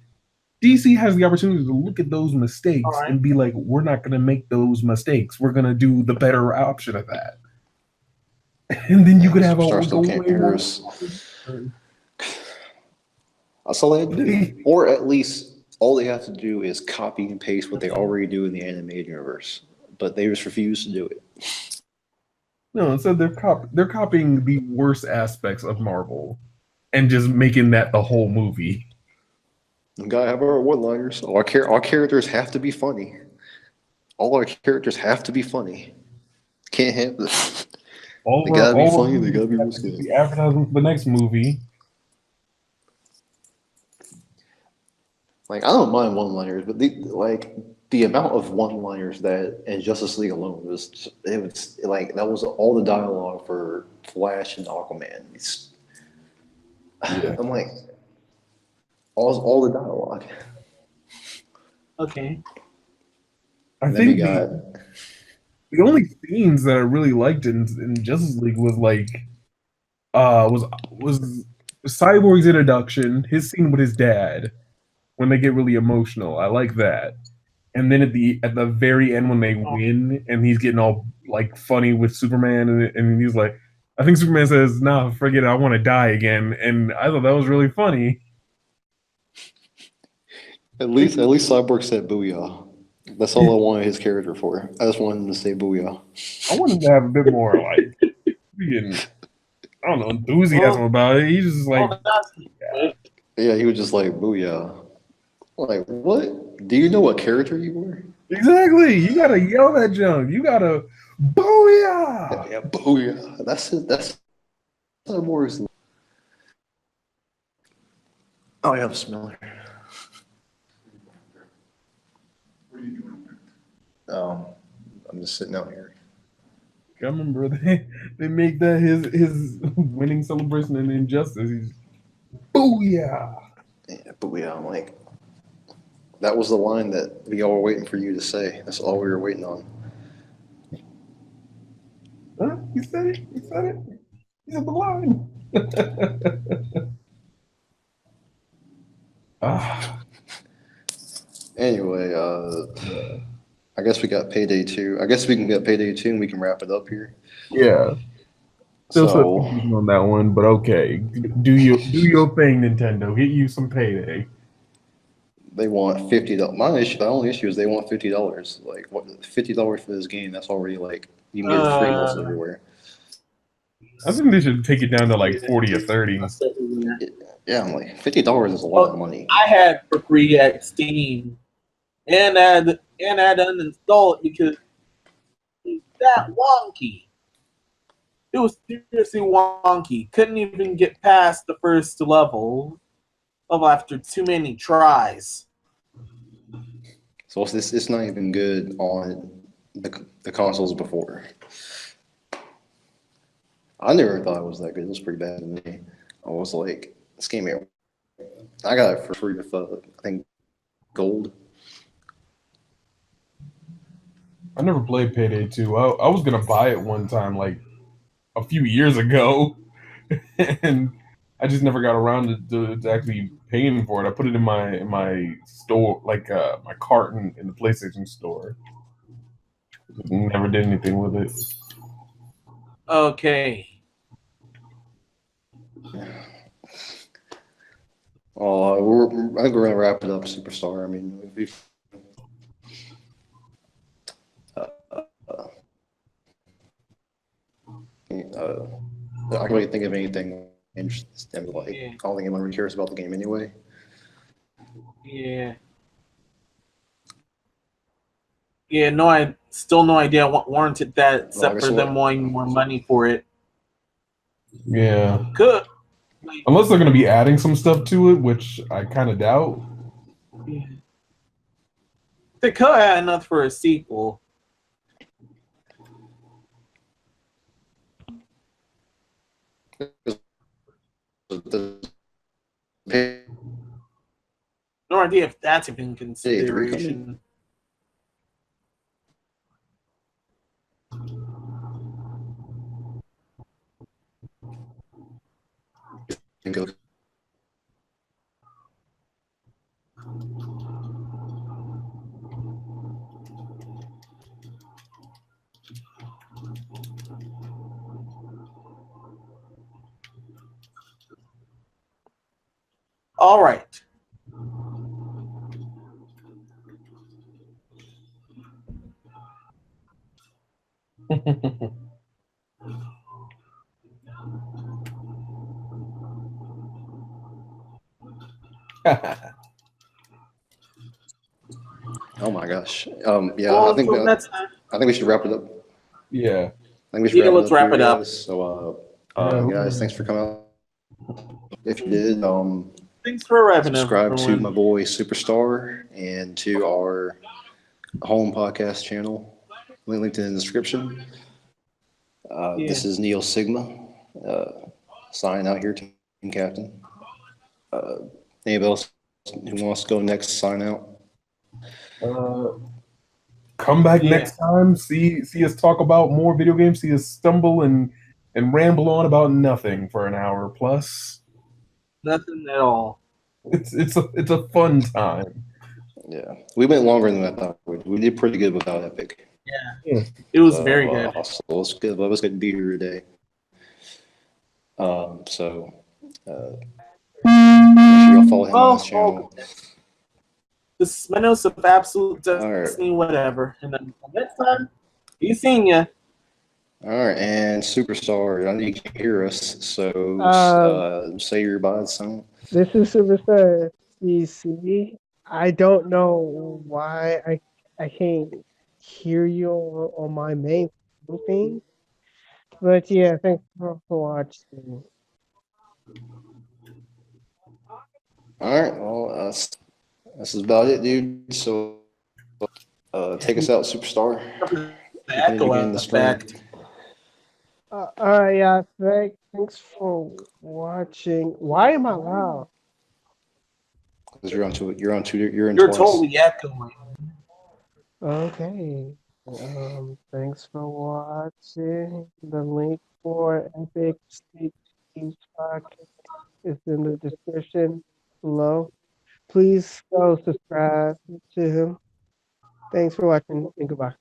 DC has the opportunity to look at those mistakes and be like, we're not going to make those mistakes. We're going to do the better option of that. And then you could have a That's all they have to do. Or at least all they have to do is copy and paste what they already do in the animated universe. But they just refuse to do it. No, instead they're copying the worst aspects of Marvel and just making that the whole movie. We gotta have our one-liners. Our characters have to be funny. All our characters have to be funny. Can't have this. They gotta be funny. They gotta be risky. The advertising for the next movie. Like I don't mind one-liners, but the amount of one-liners that in Justice League alone was like that was all the dialogue for Flash and Aquaman. Yeah. I'm like all the dialogue. Okay. I think the only scenes that I really liked in Justice League was was Cyborg's introduction, his scene with his dad when they get really emotional. I like that. And then at the very end when they win and he's getting all like funny with Superman and he's like, I think Superman says, "Nah, forget it. I want to die again." And I thought that was really funny. At least Cyborg said "booyah." That's all I wanted his character for. I just wanted him to say "booyah." I wanted to have a bit more like freaking, I don't know, enthusiasm about it. He's just like, yeah, he was just like "booyah." Like, what? Do you know what character you were? Exactly. You gotta yell that junk. You gotta booyah. Yeah, booyah. That's it. That's Cyborg's. Oh, yeah, I'm smelling. I'm just sitting out here. I remember they make that his winning celebration in Injustice. He's booyah. Yeah, booyah. I'm like, that was the line that we all were waiting for you to say. That's all we were waiting on. Huh? He said it. He said it. He said the line. Anyway, I guess we got Payday 2. I guess we can get Payday 2 and we can wrap it up here. Yeah. Still on that one, but okay. Do your thing, Nintendo. Get you some Payday. They want $50. The only issue is they want $50. Like, what? $50 for this game? That's already like you can get it free most everywhere. I think they should take it down to like 40 or 30. Yeah, I'm like $50 is a lot of money. I had for free at Steam, and I had to uninstall it because it's that wonky. It was seriously wonky. Couldn't even get past the first level after too many tries. So it's not even good on the consoles before. I never thought it was that good. It was pretty bad to me. I was like, this game here. I got it for free with I think gold. I never played Payday 2. I was gonna buy it one time, like a few years ago, and I just never got around to actually paying for it. I put it in my store, like my cart in the PlayStation store. Never did anything with it. Okay. I think we're gonna wrap it up, Superstar. I mean, I can't really think of anything interesting. Like, I don't think anyone really cares about the game anyway. Yeah. Yeah, no, I still no idea what warranted that except for them wanting more money for it. Yeah. Good. Unless they're going to be adding some stuff to it, which I kind of doubt. Yeah. They could add enough for a sequel. No idea if that's even consideration. Go. All right. Oh my gosh. Yeah, Well, until next time. I think we should wrap it up. Yeah. I think we should Yeah, wrap it let's up wrap here, it up. guys. So, Yeah. guys, thanks for coming out. If you did, Thanks for wrapping up, subscribe to everyone. my boy Superstar and to our home podcast channel. Linked in the description. Yeah. This is Neo Sigma, signing out here, team captain. Anybody else who wants to go next, sign out. Come back Yeah. next time. See us talk about more video games. See us stumble and ramble on about nothing for an hour plus. Nothing at all. It's a fun time. Yeah, we went longer than I thought. We did pretty good without Epic. Yeah. It was very good. So it's good. Well, it's good to be here today. So make sure y'all follow him on his channel. This is Menos of Absolute All Destiny, whatever. And then next time, be seeing ya. All right, and Superstar, I know you can hear us, so say your goodbyes, son. This is Superstar CC. I don't know why I can't hear you on my main thing, but yeah, thanks for watching. All right, well, this is about it, dude. So take us out, Superstar. The echo effect. Yeah, thanks for watching. Why am I loud? Because you're in You're twice. totally echoing. Okay. Thanks for watching. The link for Epic State Podcast is in the description below. Please go subscribe to him. Thanks for watching and goodbye.